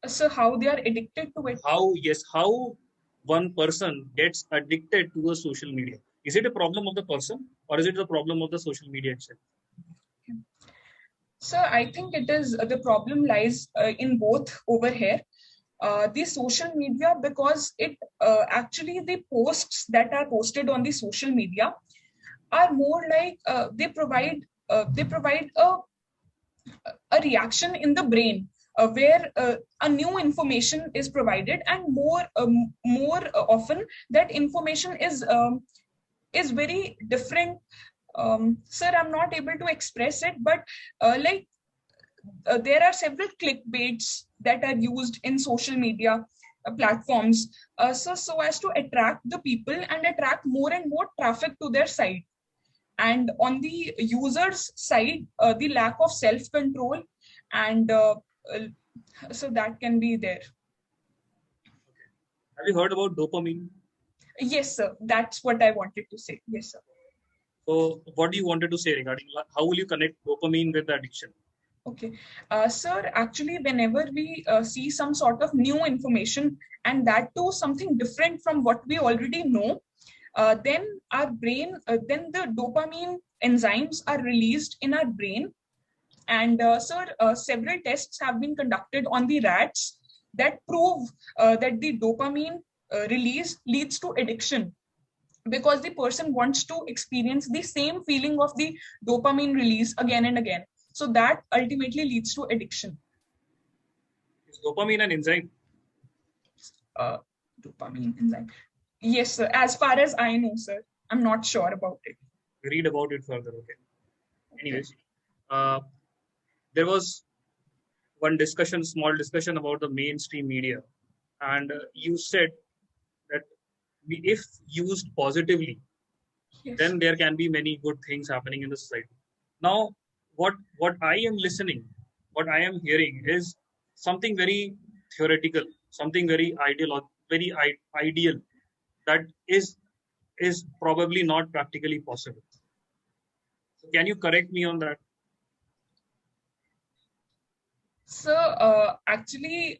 So how they are addicted to it? How one person gets addicted to a social media? Is it a problem of the person or is it the problem of the social media itself? So I think it is the problem lies in both over here. The social media, because it actually the posts that are posted on the social media are more like they provide a reaction in the brain where a new information is provided, and more often that information is very different. Sir, I'm not able to express it, but there are several clickbaits that are used in social media platforms, so as to attract the people and attract more and more traffic to their site. And on the user's side, the lack of self-control, and so that can be there. Have you heard about dopamine? Yes, sir. That's what I wanted to say. Yes, sir. So what do you wanted to say regarding how will you connect dopamine with the addiction? Okay. Sir, actually, whenever we see some sort of new information, and that too something different from what we already know, then our brain, then the dopamine enzymes are released in our brain. And sir, several tests have been conducted on the rats that prove that the dopamine release leads to addiction, because the person wants to experience the same feeling of the dopamine release again and again. So that ultimately leads to addiction. Is dopamine an enzyme? Dopamine enzyme. Yes, sir. As far as I know, sir. I'm not sure about it. Read about it further. Okay. Anyways, there was one small discussion about the mainstream media, and you said that if used positively, Yes. then there can be many good things happening in the society. Now, what I am listening, what I am hearing is something very theoretical, something very ideal that is probably not practically possible. So can you correct me on that? So actually,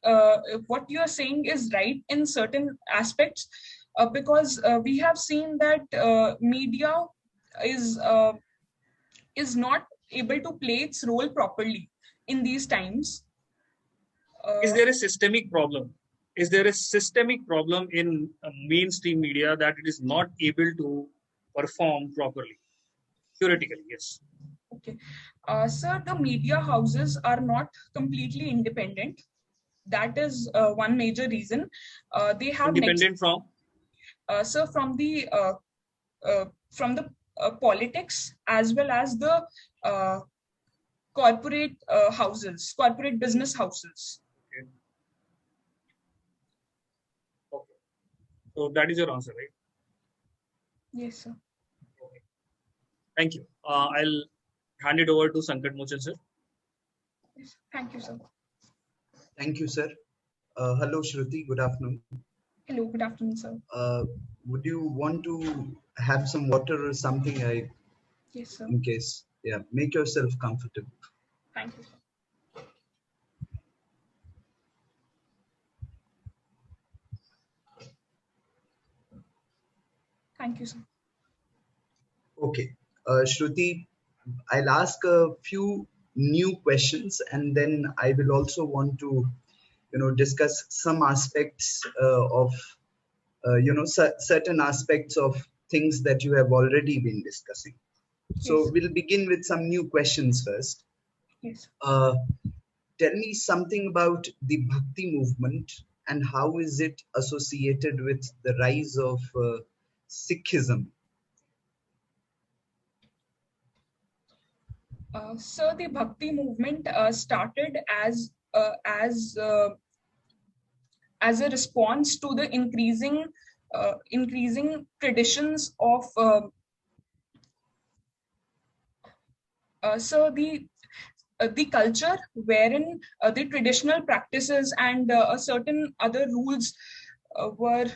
what you are saying is right in certain aspects, because we have seen that media is not able to play its role properly in these times. Is there a systemic problem? Is there a systemic problem in mainstream media that it is not able to perform properly? Theoretically, yes. Okay. Sir, the media houses are not completely independent. That is one major reason. They have Independent from? Sir, from the politics, as well as the corporate houses, corporate business houses. Okay. Okay. So that is your answer, right? Yes, sir. Okay. Thank you. I'll hand it over to Sankat Mochan, sir. Yes. Thank you, sir. Thank you, sir. Hello, Shruti. Good afternoon. Hello, good afternoon, sir. Would you want to have some water or something? Yes, sir. In case, yeah, make yourself comfortable. Thank you, sir. Thank you, sir. Okay. Shruti, I'll ask a few new questions, and then I will also want to, discuss some aspects of, certain aspects of things that you have already been discussing. So Yes. we'll begin with some new questions first. Yes. Tell me something about the Bhakti movement and how is it associated with the rise of Sikhism? So the Bhakti movement started as a response to the increasing traditions of so the culture wherein the traditional practices and a certain other rules were.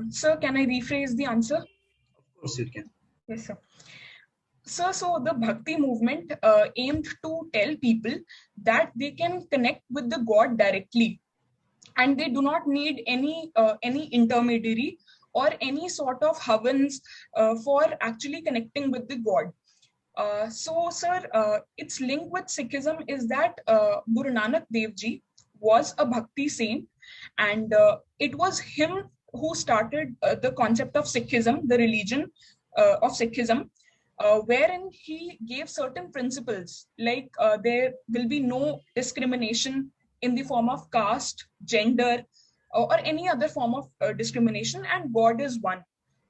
Sir, can I rephrase the answer? Of course, you can. Yes, sir. So the Bhakti movement aimed to tell people that they can connect with the God directly, and they do not need any intermediary or any sort of havans for actually connecting with the God. So, sir, its link with Sikhism is that Guru Nanak Dev Ji was a Bhakti saint, and it was him who started the concept of Sikhism, the religion of Sikhism, wherein he gave certain principles like there will be no discrimination in the form of caste, gender, or any other form of discrimination, and God is one.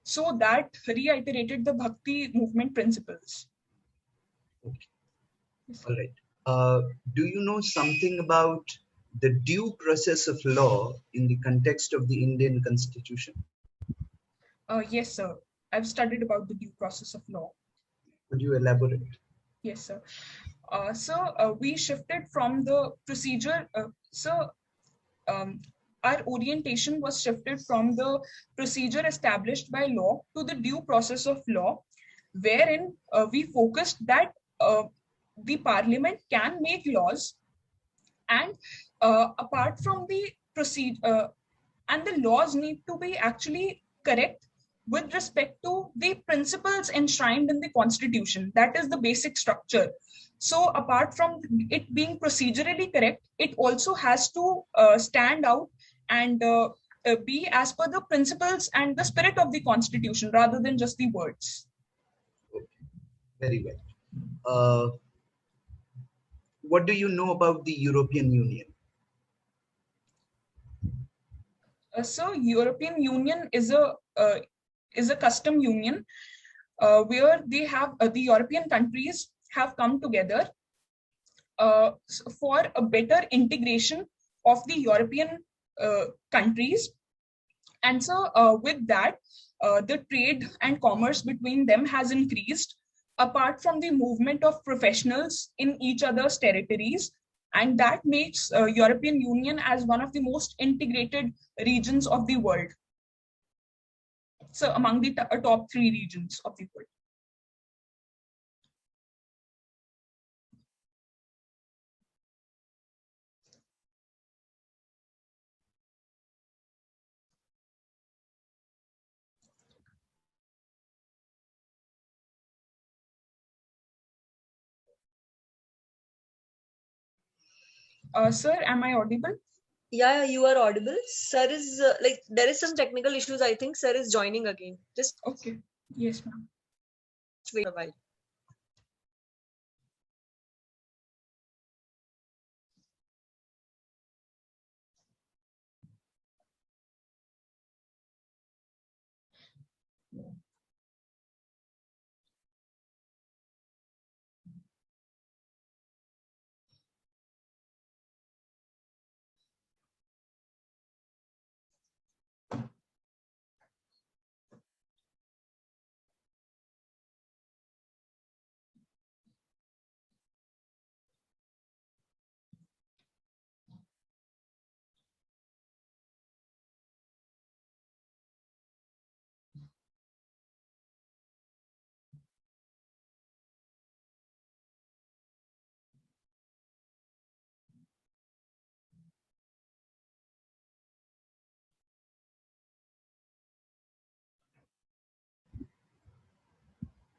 So that reiterated the Bhakti movement principles. Okay. All right. Do you know something about the due process of law in the context of the Indian Constitution? Yes, sir. I've studied about the due process of law. Could you elaborate? Yes, sir. We shifted from the procedure. Um, our orientation was shifted from the procedure established by law to the due process of law, wherein we focused that the parliament can make laws, and apart from the procedure, and the laws need to be actually correct with respect to the principles enshrined in the constitution. That is the basic structure. So apart from it being procedurally correct, it also has to stand out and be as per the principles and the spirit of the constitution rather than just the words. Okay. Very well. What do you know about the European Union? So European Union is a custom union where they have the European countries have come together for a better integration of the European countries. And so with that, the trade and commerce between them has increased, apart from the movement of professionals in each other's territories. And that makes European Union as one of the most integrated regions of the world. So among the top 3 regions of the world. Sir, am I audible? Yeah, you are audible. Sir is like there is some technical issues. I think sir is joining again. Just Okay. Yes, ma'am. wait a while.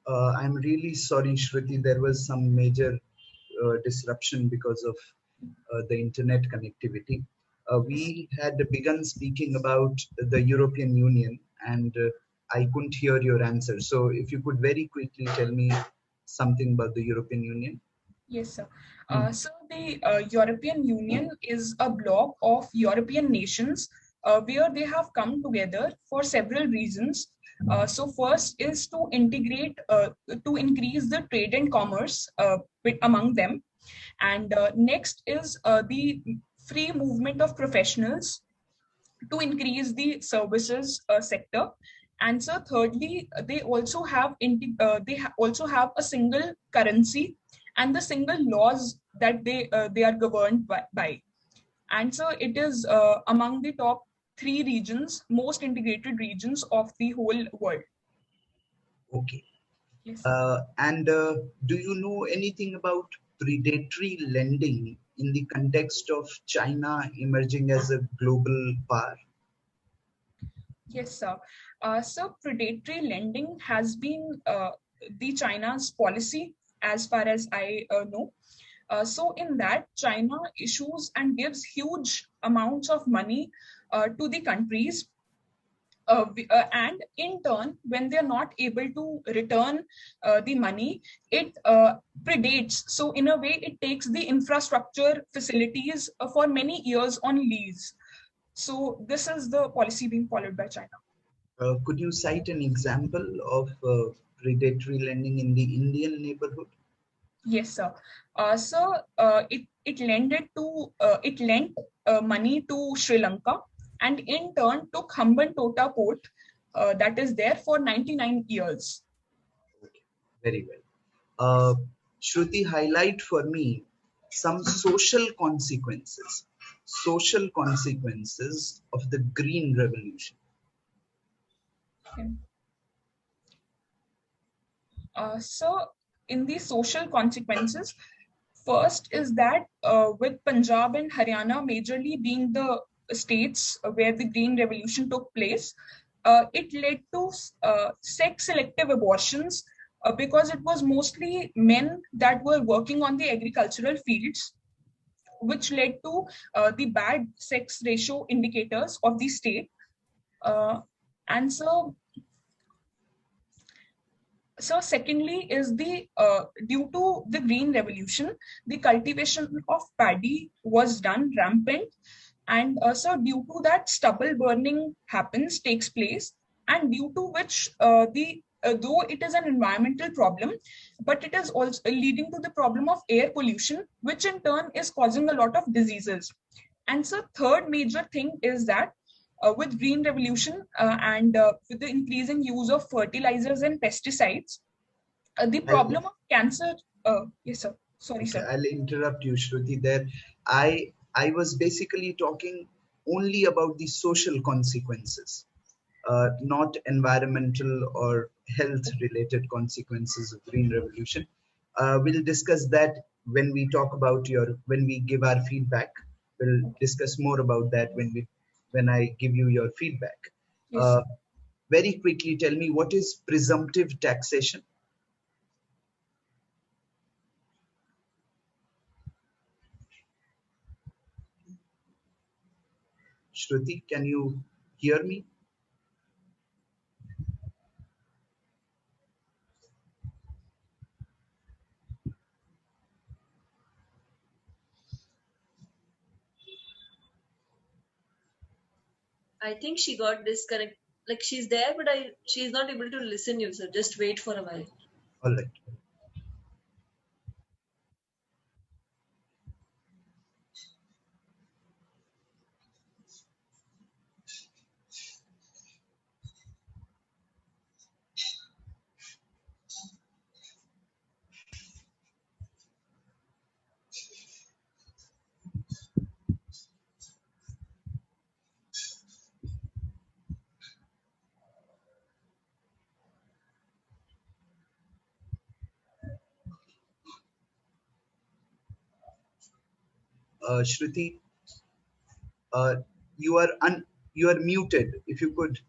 I'm really sorry, Shruti. There was some major disruption because of the internet connectivity. We had begun speaking about the European Union, and I couldn't hear your answer. So, if you could very quickly tell me something about the European Union. Yes, sir. So the European Union is a bloc of European nations where they have come together for several reasons. So first is to integrate, to increase the trade and commerce among them. And next is the free movement of professionals to increase the services sector. And so thirdly, they also have also have a single currency and the single laws that they are governed by. And so it is among the top 3 regions, most integrated regions of the whole world. Okay. Yes. And do you know anything about predatory lending in the context of China emerging as a global power? Yes, sir. So predatory lending has been the China's policy as far as I know. So in that, China issues and gives huge amounts of money to the countries. And in turn, when they're not able to return the money, it predates. So in a way, it takes the infrastructure facilities for many years on lease. So this is the policy being followed by China. Could you cite an example of predatory lending in the Indian neighborhood? Yes, sir. It lent money to Sri Lanka, and in turn took Hambantota port that is there for 99 years. Okay. Very well. Shruti, highlight for me some social consequences of the Green Revolution. Okay. So in the social consequences, first is that with Punjab and Haryana majorly being the states where the Green Revolution took place, it led to sex-selective abortions because it was mostly men that were working on the agricultural fields, which led to the bad sex ratio indicators of the state. And so secondly is the due to the Green Revolution, the cultivation of paddy was done rampant, and so due to that stubble burning takes place, and due to which the though it is an environmental problem, but it is also leading to the problem of air pollution, which in turn is causing a lot of diseases. And so third major thing is that with Green Revolution and with the increasing use of fertilizers and pesticides, the problem of cancer. Yes, sir. Sorry, okay, sir. I'll interrupt you, Shruti. There, I was basically talking only about the social consequences, not environmental or health-related consequences of Green Revolution. We'll discuss that when we talk about when we give our feedback. We'll discuss more about that when I give you your feedback. Yes. Very quickly, tell me, what is presumptive taxation? Shruti, can you hear me? I think she got disconnected. Like she's there, but she's not able to listen you. So just wait for a while. All right. Shruti, you are muted. If you could.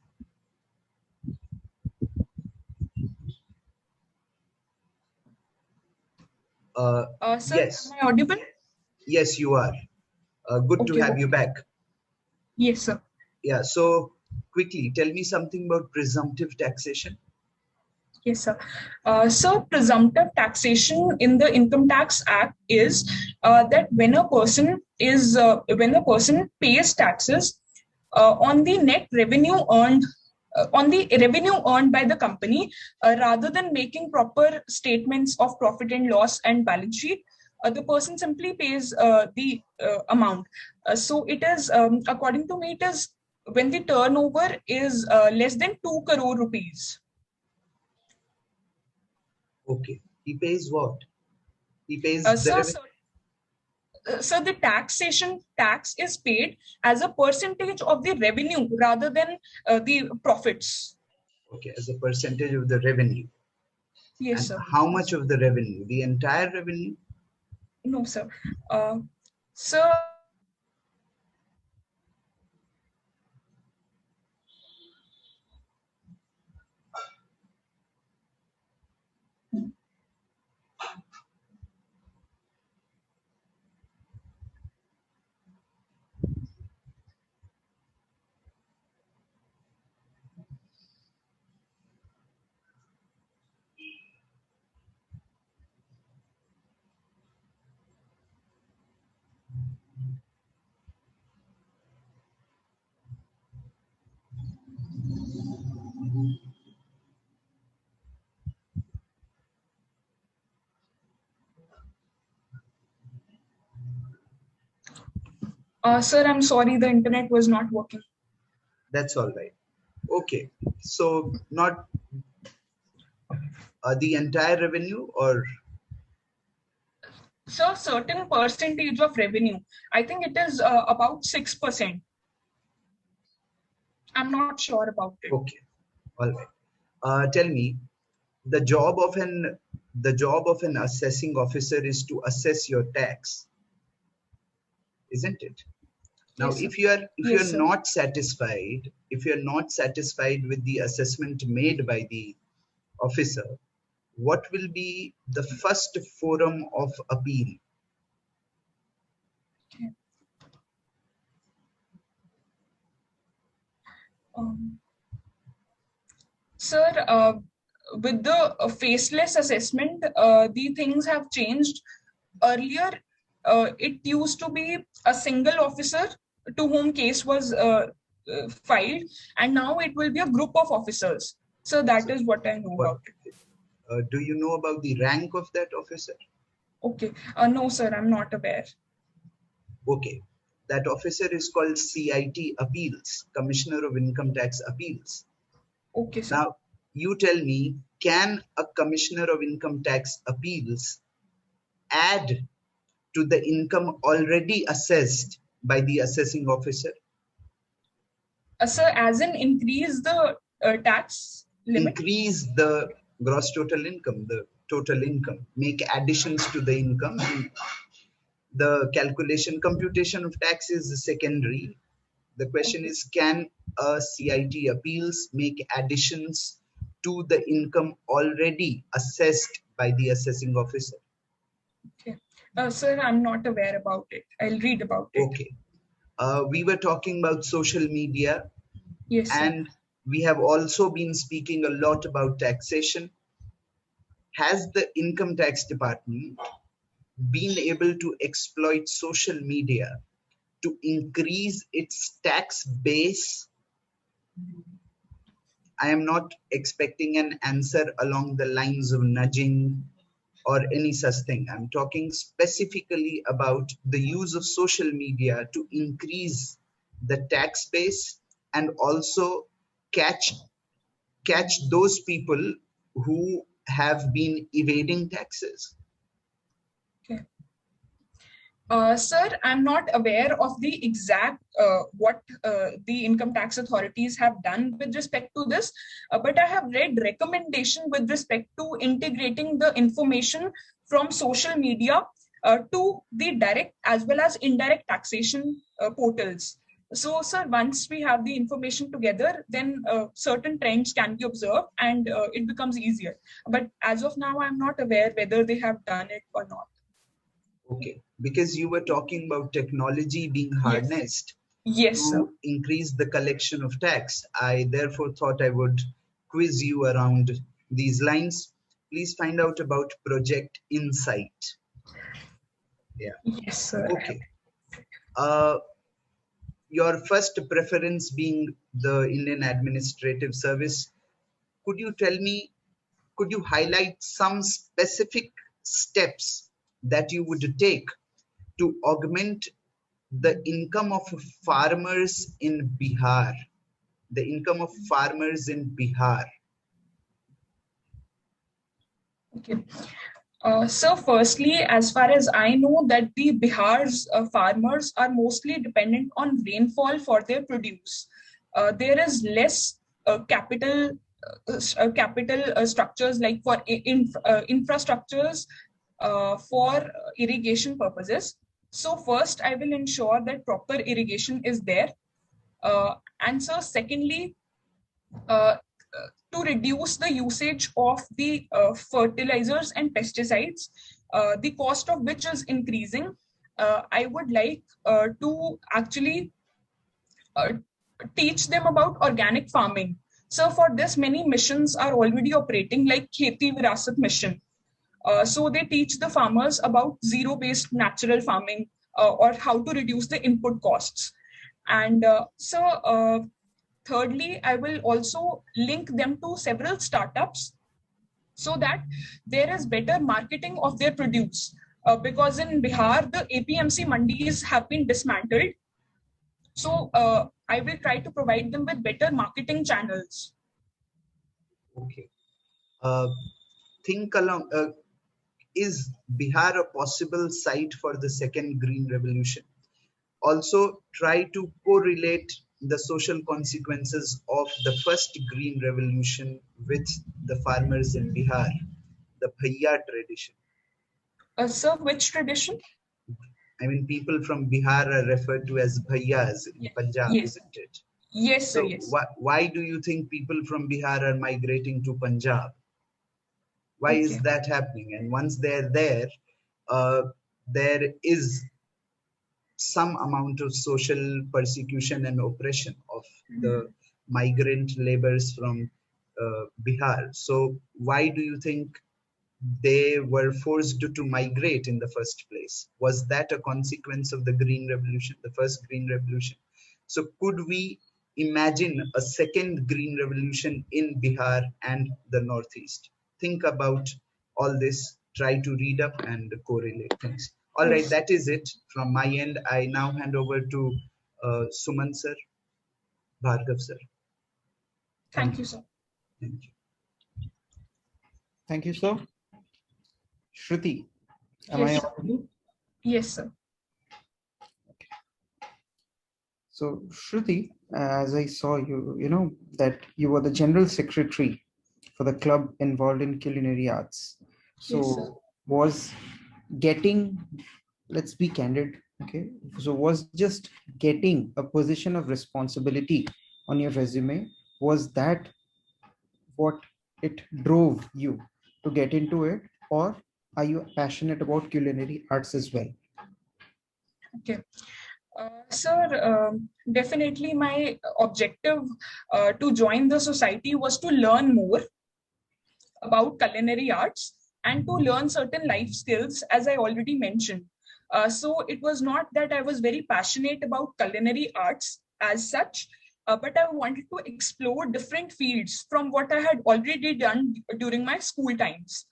Sir, Yes, am I audible? yes, you are. Good to Okay, have you back. yes, sir. Yeah, so quickly, tell me something about presumptive taxation. Yes, sir. So presumptive taxation in the Income Tax Act is that when a person pays taxes on the net revenue earned by the company, rather than making proper statements of profit and loss and balance sheet, the person simply pays the amount. So it is, according to me, it is when the turnover is less than 2 crore rupees. Okay. He pays what? He pays Uh, the so, revenue. so, so the tax is paid as a percentage of the revenue rather than the profits. Okay, as a percentage of the revenue. Yes, And sir. how much of the revenue? The entire revenue? No, sir. So, sir, I'm sorry, the internet was not working. That's all right. Okay. So not the entire revenue, or So, certain percentage of revenue. I think it is about 6%. I'm not sure about it. okay. All right. Tell me, the job of an assessing officer is to assess your tax, isn't it? Now, Yes, sir. if you are Yes, sir. not satisfied, with the assessment made by the officer, what will be the first forum of appeal? Okay. Sir, with the faceless assessment, the things have changed. Earlier, it used to be a single officer to whom case was filed, and now it will be a group of officers. So that is what I know about it. Do you know about the rank of that officer? Okay. No, sir, I'm not aware. Okay. That officer is called CIT Appeals, Commissioner of Income Tax Appeals. Okay, sir. Now, you tell me, can a Commissioner of Income Tax Appeals add to the income already assessed by the assessing officer? Sir, as in increase the tax limit? Increase the gross total income, make additions to the income, and the computation of tax is secondary. The question is, can a CIT appeals make additions to the income already assessed by the assessing officer? Okay. Sir, I'm not aware about it. I'll read about it. Okay. We were talking about social media. Yes, sir. And we have also been speaking a lot about taxation. Has the income tax department been able to exploit social media to increase its tax base? I am not expecting an answer along the lines of nudging or any such thing. I'm talking specifically about the use of social media to increase the tax base and also catch those people who have been evading taxes. Okay. Sir, I'm not aware of the exact what the income tax authorities have done with respect to this, but I have read recommendation with respect to integrating the information from social media to the direct as well as indirect taxation portals. So, sir, once we have the information together, then certain trends can be observed and it becomes easier. But as of now, I'm not aware whether they have done it or not. Okay, because you were talking about technology being harnessed Yes, sir. to increase the collection of tax. I therefore thought I would quiz you around these lines. Please find out about Project Insight. Yeah. Yes, sir. Okay. Your first preference being the Indian Administrative Service. Could you tell me, could you highlight some specific steps that you would take to augment the income of farmers in Bihar? The income of farmers in Bihar. Okay. So firstly, as far as I know, that the Bihar's farmers are mostly dependent on rainfall for their produce. There is less capital structures like for infrastructures for irrigation purposes. So first, I will ensure that proper irrigation is there. And so secondly, to reduce the usage of the fertilizers and pesticides, the cost of which is increasing, I would like to actually teach them about organic farming. So for this, many missions are already operating, like Kheti Virasat Mission. So they teach the farmers about zero-based natural farming or how to reduce the input costs. And thirdly, I will also link them to several startups so that there is better marketing of their produce. Because in Bihar, the APMC mandis have been dismantled. So I will try to provide them with better marketing channels. Okay. Think along, is Bihar a possible site for the second Green Revolution? Also try to correlate the social consequences of the first Green Revolution with the farmers in Bihar, the Bhaiya tradition. Sir, which tradition? I mean, people from Bihar are referred to as Bhaiyas in Punjab, yes. isn't it? Yes, sir, so yes. Why do you think people from Bihar are migrating to Punjab? Why is that happening? And once they're there, there is some amount of social persecution and oppression of the migrant laborers from Bihar. So why do you think they were forced to migrate in the first place? Was that a consequence of the Green Revolution, the first Green Revolution? So could we imagine a second Green Revolution in Bihar and the Northeast? Think about all this, try to read up and correlate things. All right, that is it from my end. I now hand over to Suman sir, Bhargav sir. Thank you, sir. Thank you. Thank you, sir. Shruti, am Yes, I audible? Yes, sir. So, Shruti, as I saw you, that you were the general secretary for the club involved in culinary arts. So, Yes, was getting, let's be candid, okay? So, was just getting a position of responsibility on your resume, was that what it drove you to get into it, or are you passionate about culinary arts as well? Okay. Sir, definitely my objective to join the society was to learn more about culinary arts and to learn certain life skills, as I already mentioned. So it was not that I was very passionate about culinary arts as such, but I wanted to explore different fields from what I had already done during my school times.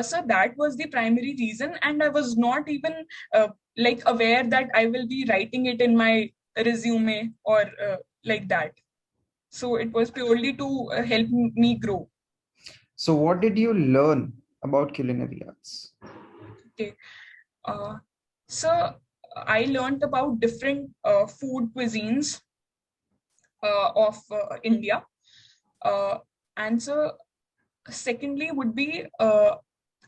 So that was the primary reason, and I was not even like aware that I will be writing it in my resume or like that. So it was purely to help me grow. So what did you learn about culinary arts? Okay. So I learned about different food cuisines of India. And so secondly would be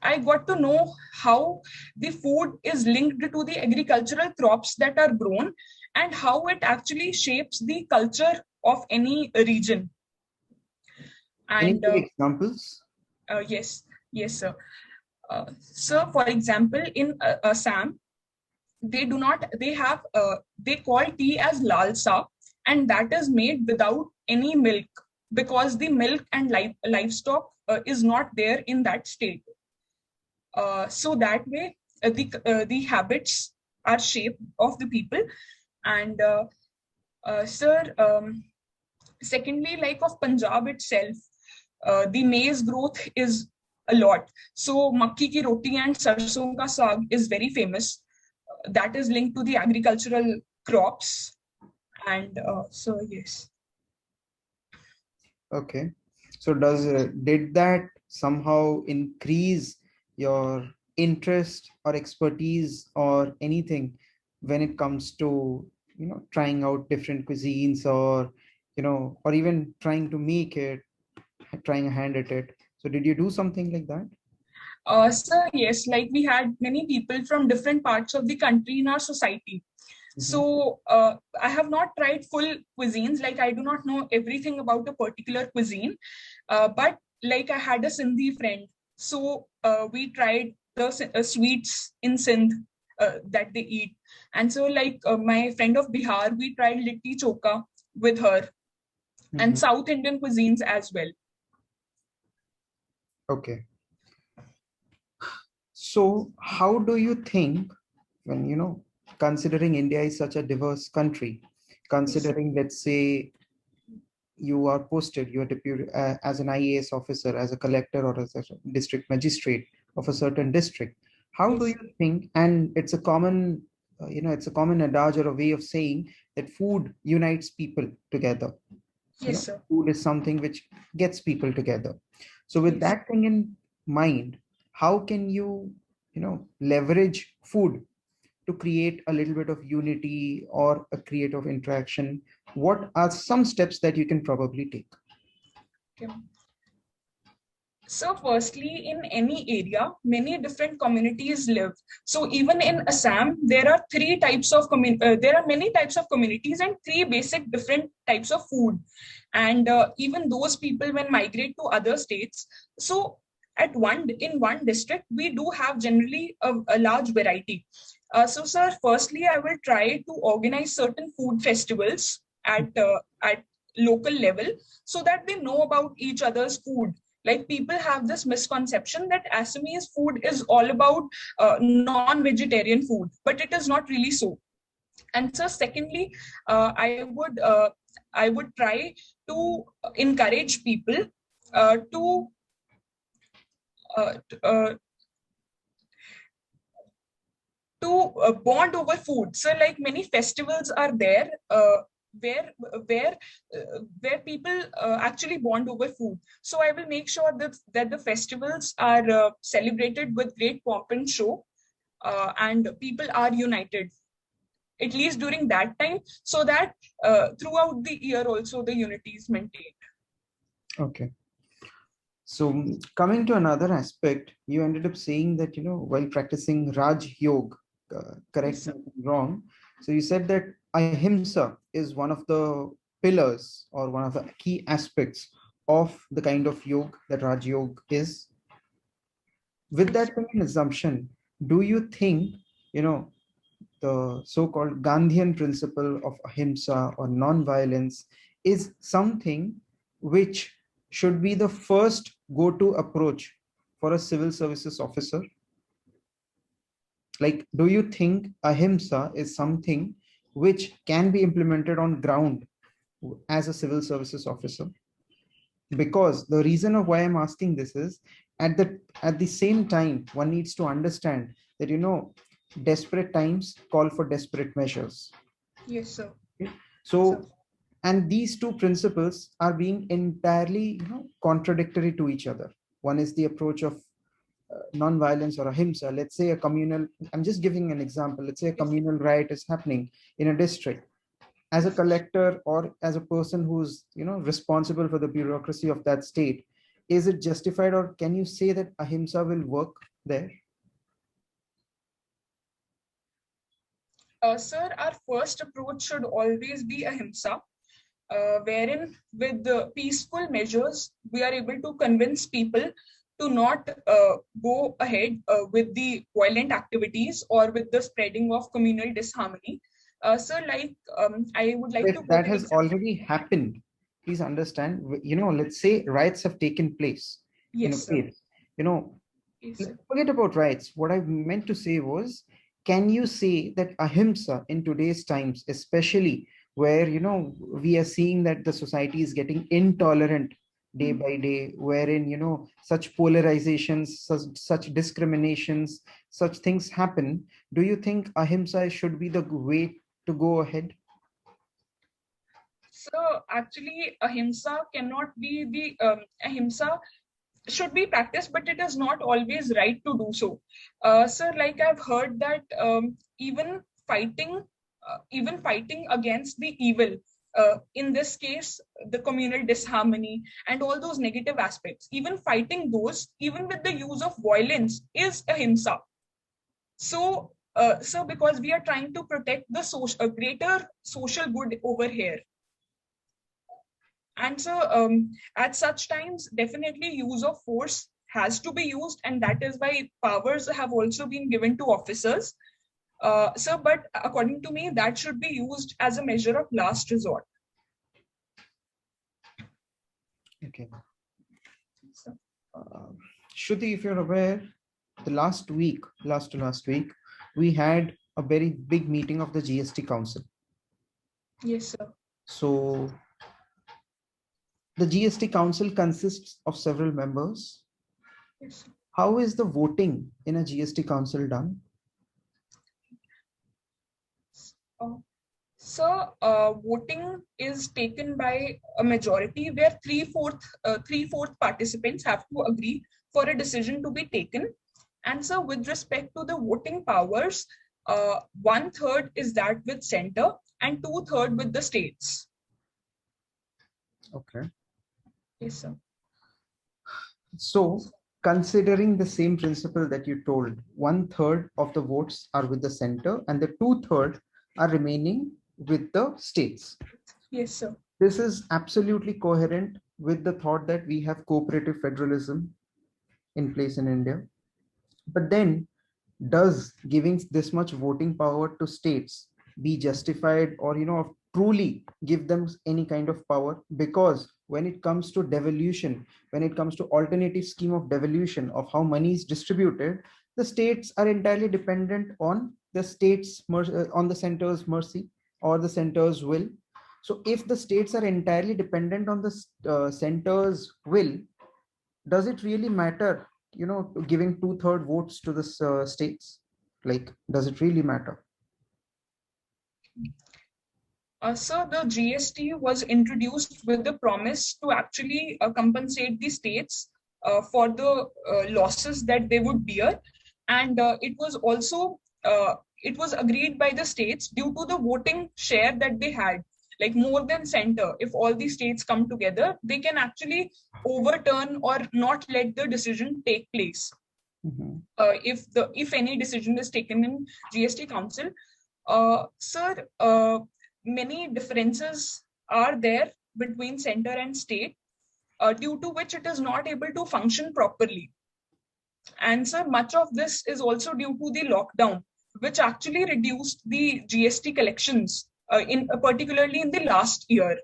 I got to know how the food is linked to the agricultural crops that are grown and how it actually shapes the culture of any region. Any And examples? yes, sir. So, for example, in Assam, they have they call tea as lalsa, and that is made without any milk, because the milk and livestock is not there in that state. So that way the habits are shaped of the people. And sir, secondly, like of Punjab itself, the maize growth is a lot. So makki ki roti and sarson ka saag is very famous. That is linked to the agricultural crops. And so yes. Okay. So did that somehow increase your interest or expertise or anything when it comes to, trying out different cuisines, or, or even trying to make it, trying a hand at it? So did you do something like that? So yes, like we had many people from different parts of the country in our society. So I have not tried full cuisines, like I do not know everything about a particular cuisine, but like I had a Sindhi friend. So we tried the sweets in Sindh that they eat. And so like my friend of Bihar, we tried litti choka with her, and South Indian cuisines as well. Okay. So how do you think, when, considering India is such a diverse country, considering, let's say, you are posted, you are deputed as an IAS officer, as a collector, or as a district magistrate of a certain district, how do you think, and it's a common, it's a common adage or a way of saying that food unites people together. Yes, sir. Food is something which gets people together. So with that thing in mind, how can you, leverage food to create a little bit of unity or a creative interaction? What are some steps that you can probably take? Okay. So firstly, in any area, many different communities live. So even in Assam, there are many types of communities and three basic different types of food. And even those people, when migrate to other states, so in one district, we do have generally a large variety. So sir, firstly, I will try to organize certain food festivals at local level, so that they know about each other's food. Like people have this misconception that Assamese food is all about non-vegetarian food, but it is not really so. And so secondly, I would try to encourage people to bond over food. So like many festivals are there where people actually bond over food. So I will make sure that the festivals are celebrated with great pomp and show, and people are united, at least during that time, so that throughout the year also the unity is maintained. Okay. So coming to another aspect, you ended up saying that, while practicing Raj Yoga, correct me if I'm wrong. So you said that ahimsa is one of the pillars or one of the key aspects of the kind of yoga that Raj Yoga is. With that assumption, do you think, the so-called Gandhian principle of ahimsa or non-violence is something which should be the first go-to approach for a civil services officer? Like, do you think ahimsa is something which can be implemented on ground as a civil services officer? Because the reason of why I'm asking this is, at the same time, one needs to understand that, desperate times call for desperate measures. Yes, sir. So, and these two principles are being entirely, contradictory to each other. One is the approach of non-violence or ahimsa. Let's say I'm just giving an example. Let's say a communal riot is happening in a district. As a collector or as a person who's, responsible for the bureaucracy of that state, is it justified, or can you say that ahimsa will work there? Sir, our first approach should always be ahimsa, wherein with the peaceful measures, we are able to convince people to not go ahead with the violent activities or with the spreading of communal disharmony. Sir, like I would like to That has already happened. Please understand, let's say riots have taken place in a Yes, sir. place, Yes, sir. forget about rights. What I meant to say was, can you say that ahimsa in today's times, especially where, we are seeing that the society is getting intolerant day by day, wherein, such polarizations, such discriminations, such things happen. Do you think ahimsa should be the way to go ahead? So actually, ahimsa cannot be the ahimsa should be practiced, but it is not always right to do so. Sir, like I've heard that even fighting against the evil, in this case, the communal disharmony and all those negative aspects, even fighting those, even with the use of violence, is ahimsa. So, because we are trying to protect the greater social good over here. And so at such times, definitely use of force has to be used, and that is why powers have also been given to officers. But according to me, that should be used as a measure of last resort. Okay. Shruti, if you're aware, the last week, we had a very big meeting of the Gst Council. Yes, sir. So the Gst Council consists of several members. Yes. How is the voting in a Gst Council done? So voting is taken by a majority where three-fourth participants have to agree for a decision to be taken. And so with respect to the voting powers, 1/3 is that with center and 2/3 with the states. Okay. Yes, sir. So considering the same principle that you told, 1/3 of the votes are with the center and the 2/3 are remaining with the states. Yes, sir. This is absolutely coherent with the thought that we have cooperative federalism in place in India. But then, does giving this much voting power to states be justified, or truly give them any kind of power? Because when it comes to devolution, when it comes to alternative scheme of devolution of how money is distributed, the states are entirely dependent on the on the center's mercy or the center's will. So if the states are entirely dependent on the center's will, does it really matter, giving 2/3 votes to the states? Like, does it really matter? So the GST was introduced with the promise to actually compensate the states for the losses that they would bear, and it was also it was agreed by the states due to the voting share that they had, like more than center. If all the states come together, they can actually overturn or not let the decision take place. Mm-hmm. If any decision is taken in GST Council, sir. Many differences are there between center and state, due to which it is not able to function properly. And so much of this is also due to the lockdown, which actually reduced the GST collections, particularly in the last year.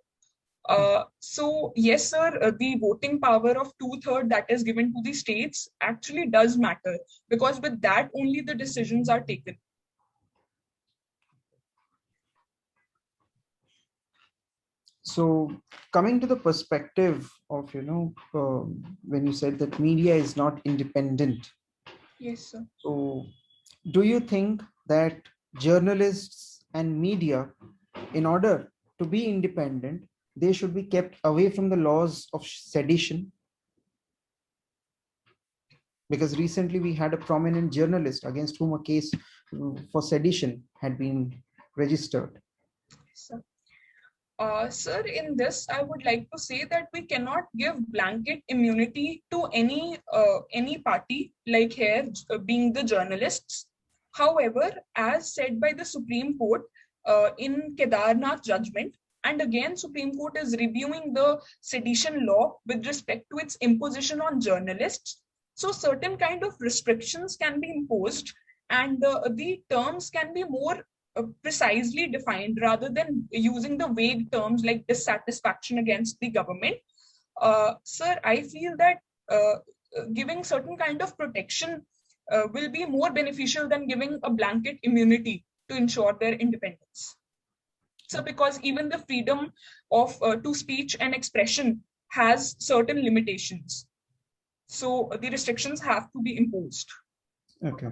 So yes, sir, the voting power of 2/3 that is given to the states actually does matter, because with that only the decisions are taken. So coming to the perspective of, when you said that media is not independent. Yes, sir. So do you think that journalists and media, in order to be independent, they should be kept away from the laws of sedition? Because recently we had a prominent journalist against whom a case for sedition had been registered. Sir. Sir, in this, I would like to say that we cannot give blanket immunity to any party, like here being the journalists. However, as said by the Supreme Court in Kedarnath judgment, and again Supreme Court is reviewing the sedition law with respect to its imposition on journalists. So certain kind of restrictions can be imposed, and the terms can be more precisely defined rather than using the vague terms like dissatisfaction against the government. Sir, I feel that giving certain kind of protection will be more beneficial than giving a blanket immunity to ensure their independence. So because even the freedom of to speech and expression has certain limitations. So the restrictions have to be imposed. Okay.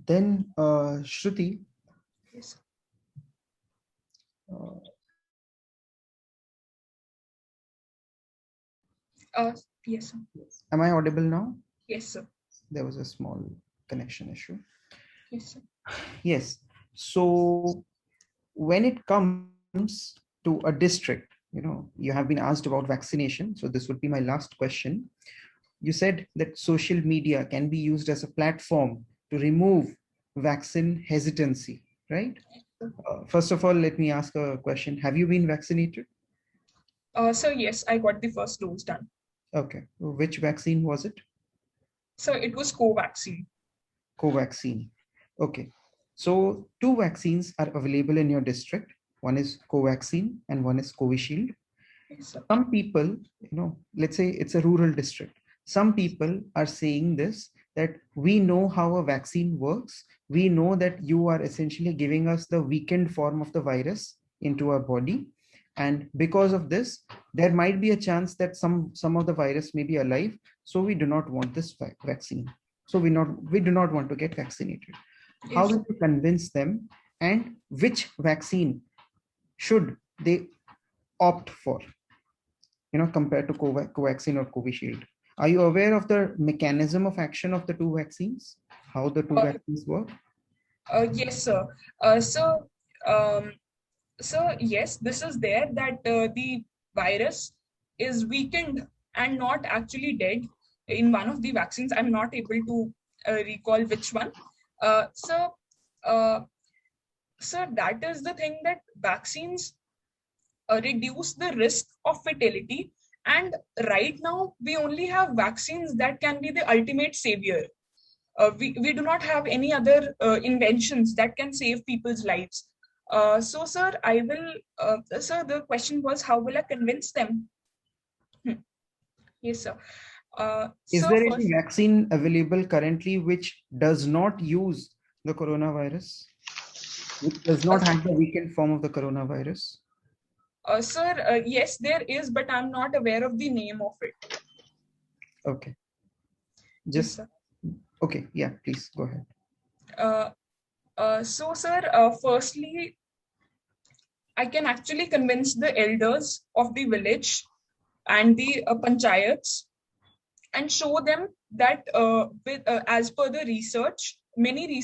Then Shruti. Yes. Yes, sir. Am I audible now? Yes, sir. There was a small connection issue. Yes, sir. Yes. So when it comes to a district, you have been asked about vaccination. So this would be my last question. You said that social media can be used as a platform to remove vaccine hesitancy, right? First of all, let me ask a question. Have you been vaccinated? So yes, I got the first dose done. Okay. Which vaccine was it? So it was Covaxin. Covaxin. Okay. So 2 vaccines are available in your district. One is Covaxin and one is Covishield. Yes, Some people, let's say it's a rural district. Some people are saying this, that we know how a vaccine works. We know that you are essentially giving us the weakened form of the virus into our body. And because of this, there might be a chance that some of the virus may be alive. So we do not want this vaccine. So we do not want to get vaccinated. Yes. How will you convince them, and which vaccine should they opt for, compared to Covaxin or Covishield? Are you aware of the mechanism of action of the 2 vaccines? How the 2 vaccines work? Yes, sir. So yes, this is there, that the virus is weakened and not actually dead in one of the vaccines. I'm not able to recall which one. So that is the thing, that vaccines reduce the risk of fatality. And right now, we only have vaccines that can be the ultimate savior. We do not have any other inventions that can save people's lives. So, sir, sir, the question was, how will I convince them? Yes, sir. Is there any vaccine available currently which does not use the coronavirus? Which does not have the weakened form of the coronavirus? Sir, yes, there is, but I'm not aware of the name of it. Okay. Yes, sir. Okay, yeah, please go ahead. So, sir, firstly, I can actually convince the elders of the village and the panchayats and show them that as per the research,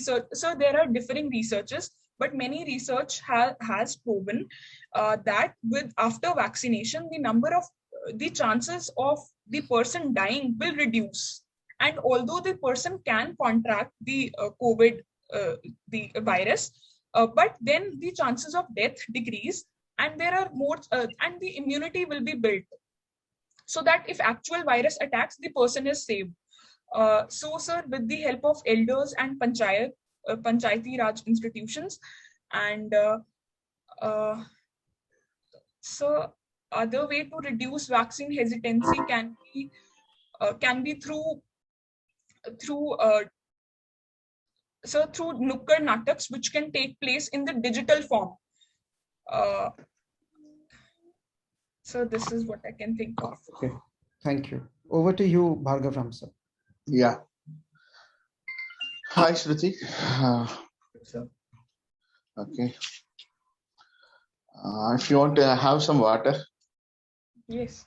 so there are differing researches, but many research has proven that after vaccination, the chances of the person dying will reduce. And although the person can contract the COVID, the virus, but then the chances of death decrease, and there are more, and the immunity will be built, so that if actual virus attacks, the person is saved. So, sir, with the help of elders and panchayati Raj institutions, and so other way to reduce vaccine hesitancy can be through nukkad nataks, which can take place in the digital form. So this is what I can think of. Okay, thank you. Over to you, Bhargav Ramsar. Yeah. Hi, Shruti. Okay. If you want to have some water. Yes.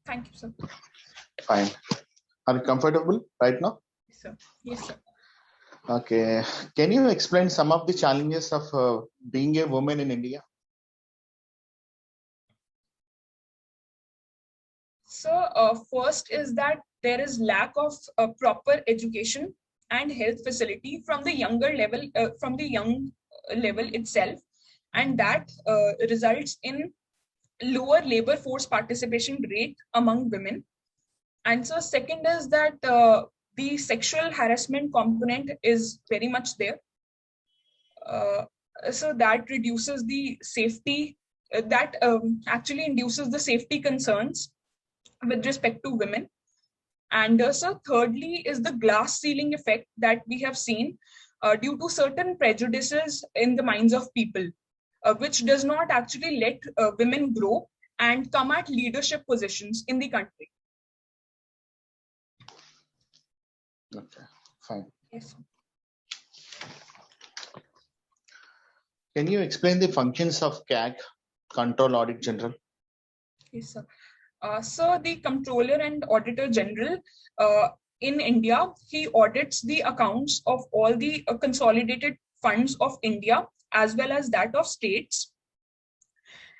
Thank you, sir. Fine. Are you comfortable right now? Yes, sir. Yes, sir. Okay. Can you explain some of the challenges of being a woman in India? First is that there is lack of proper education and health facility from the younger level, from the young level itself, and that results in lower labor force participation rate among women. And so second is that the sexual harassment component is very much there. So that reduces the safety, that actually induces the safety concerns with respect to women. And so thirdly is the glass ceiling effect that we have seen due to certain prejudices in the minds of people, which does not actually let women grow and come at leadership positions in the country. Okay, fine. Yes. Can you explain the functions of CAT, Control Audit General? Yes, sir. So the Comptroller and Auditor General in India, he audits the accounts of all the consolidated funds of India as well as that of states.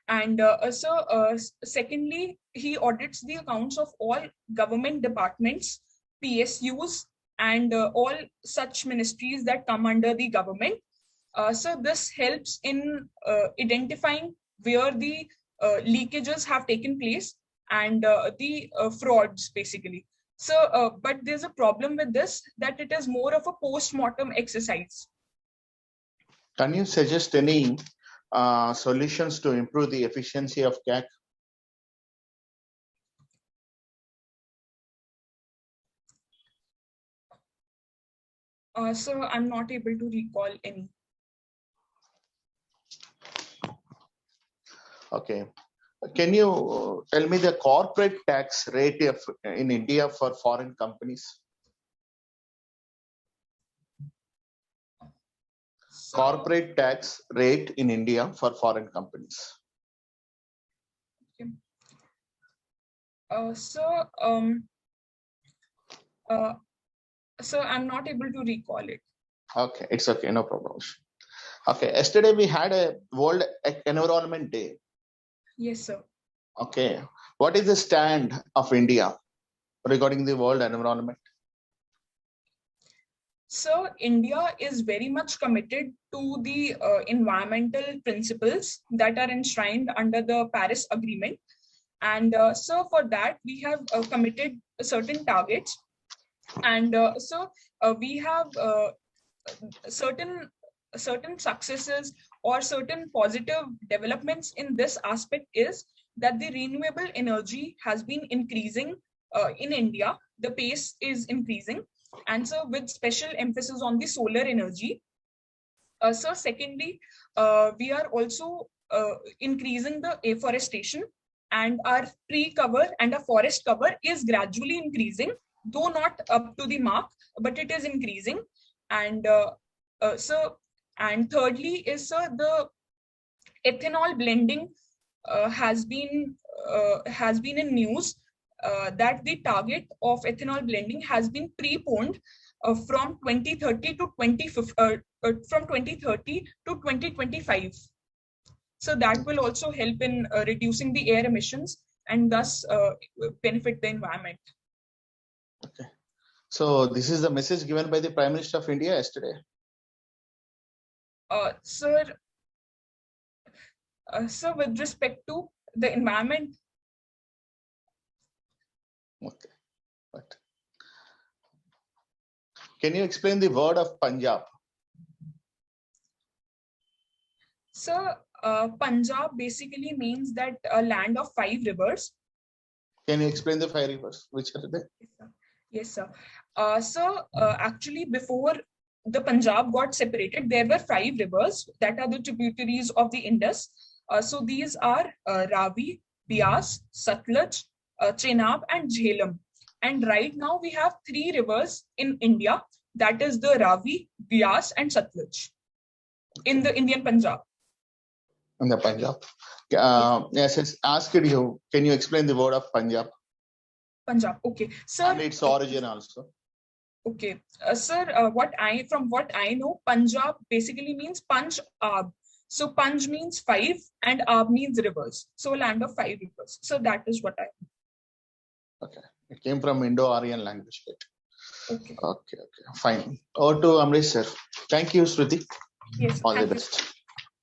And secondly, he audits the accounts of all government departments, PSUs, and all such ministries that come under the government. So this helps in identifying where the leakages have taken place and the frauds, basically. So, but there's a problem with this, that it is more of a post-mortem exercise. Can you suggest any solutions to improve the efficiency of CAT? So I'm not able to recall any. Okay. Can you tell me the corporate tax rate in India for foreign companies? Corporate tax rate in India for foreign companies. Okay. So I'm not able to recall it. Okay, it's okay, no problem. Okay, yesterday we had a World Environment Day. Yes, sir. Okay, what is the stand of India regarding the world environment? So India is very much committed to the environmental principles that are enshrined under the Paris Agreement. And so for that, we have committed certain targets. And we have certain successes or certain positive developments in this aspect is that the renewable energy has been increasing in India. The pace is increasing, and so with special emphasis on the solar energy. So secondly, we are also increasing the afforestation, and our tree cover and our forest cover is gradually increasing, though not up to the mark, but it is increasing. And and thirdly is the ethanol blending has been in news that the target of ethanol blending has been preponed from 2030 to 2025. So that will also help in reducing the air emissions and thus benefit the environment. Okay. So this is the message given by the Prime Minister of India yesterday. Sir, with respect to the environment. Okay. Right. Can you explain the word of Punjab? So Punjab basically means that a land of 5 rivers. Can you explain the 5 rivers? Which are they? Yes, sir. Actually, before the Punjab got separated, there were 5 rivers that are the tributaries of the Indus. So these are Ravi, Bias, Satluj, Chenab, and Jhelum. And right now we have 3 rivers in India, that is the Ravi, Bias, and Satluj in the Indian Punjab. In the Punjab. Yes, it's asked you. Can you explain the word of Punjab? Punjab, okay. Sir, and its origin also. Okay, sir, from what I know, Punjab basically means Panj Ab. So Panj means 5 and Ab means rivers. So land of 5 rivers. So that is what I know. Okay. It came from Indo-Aryan language. Right? Okay. Okay. Fine. Over to Amrish sir. Thank you, Shruti. Yes. All the Thank you. best.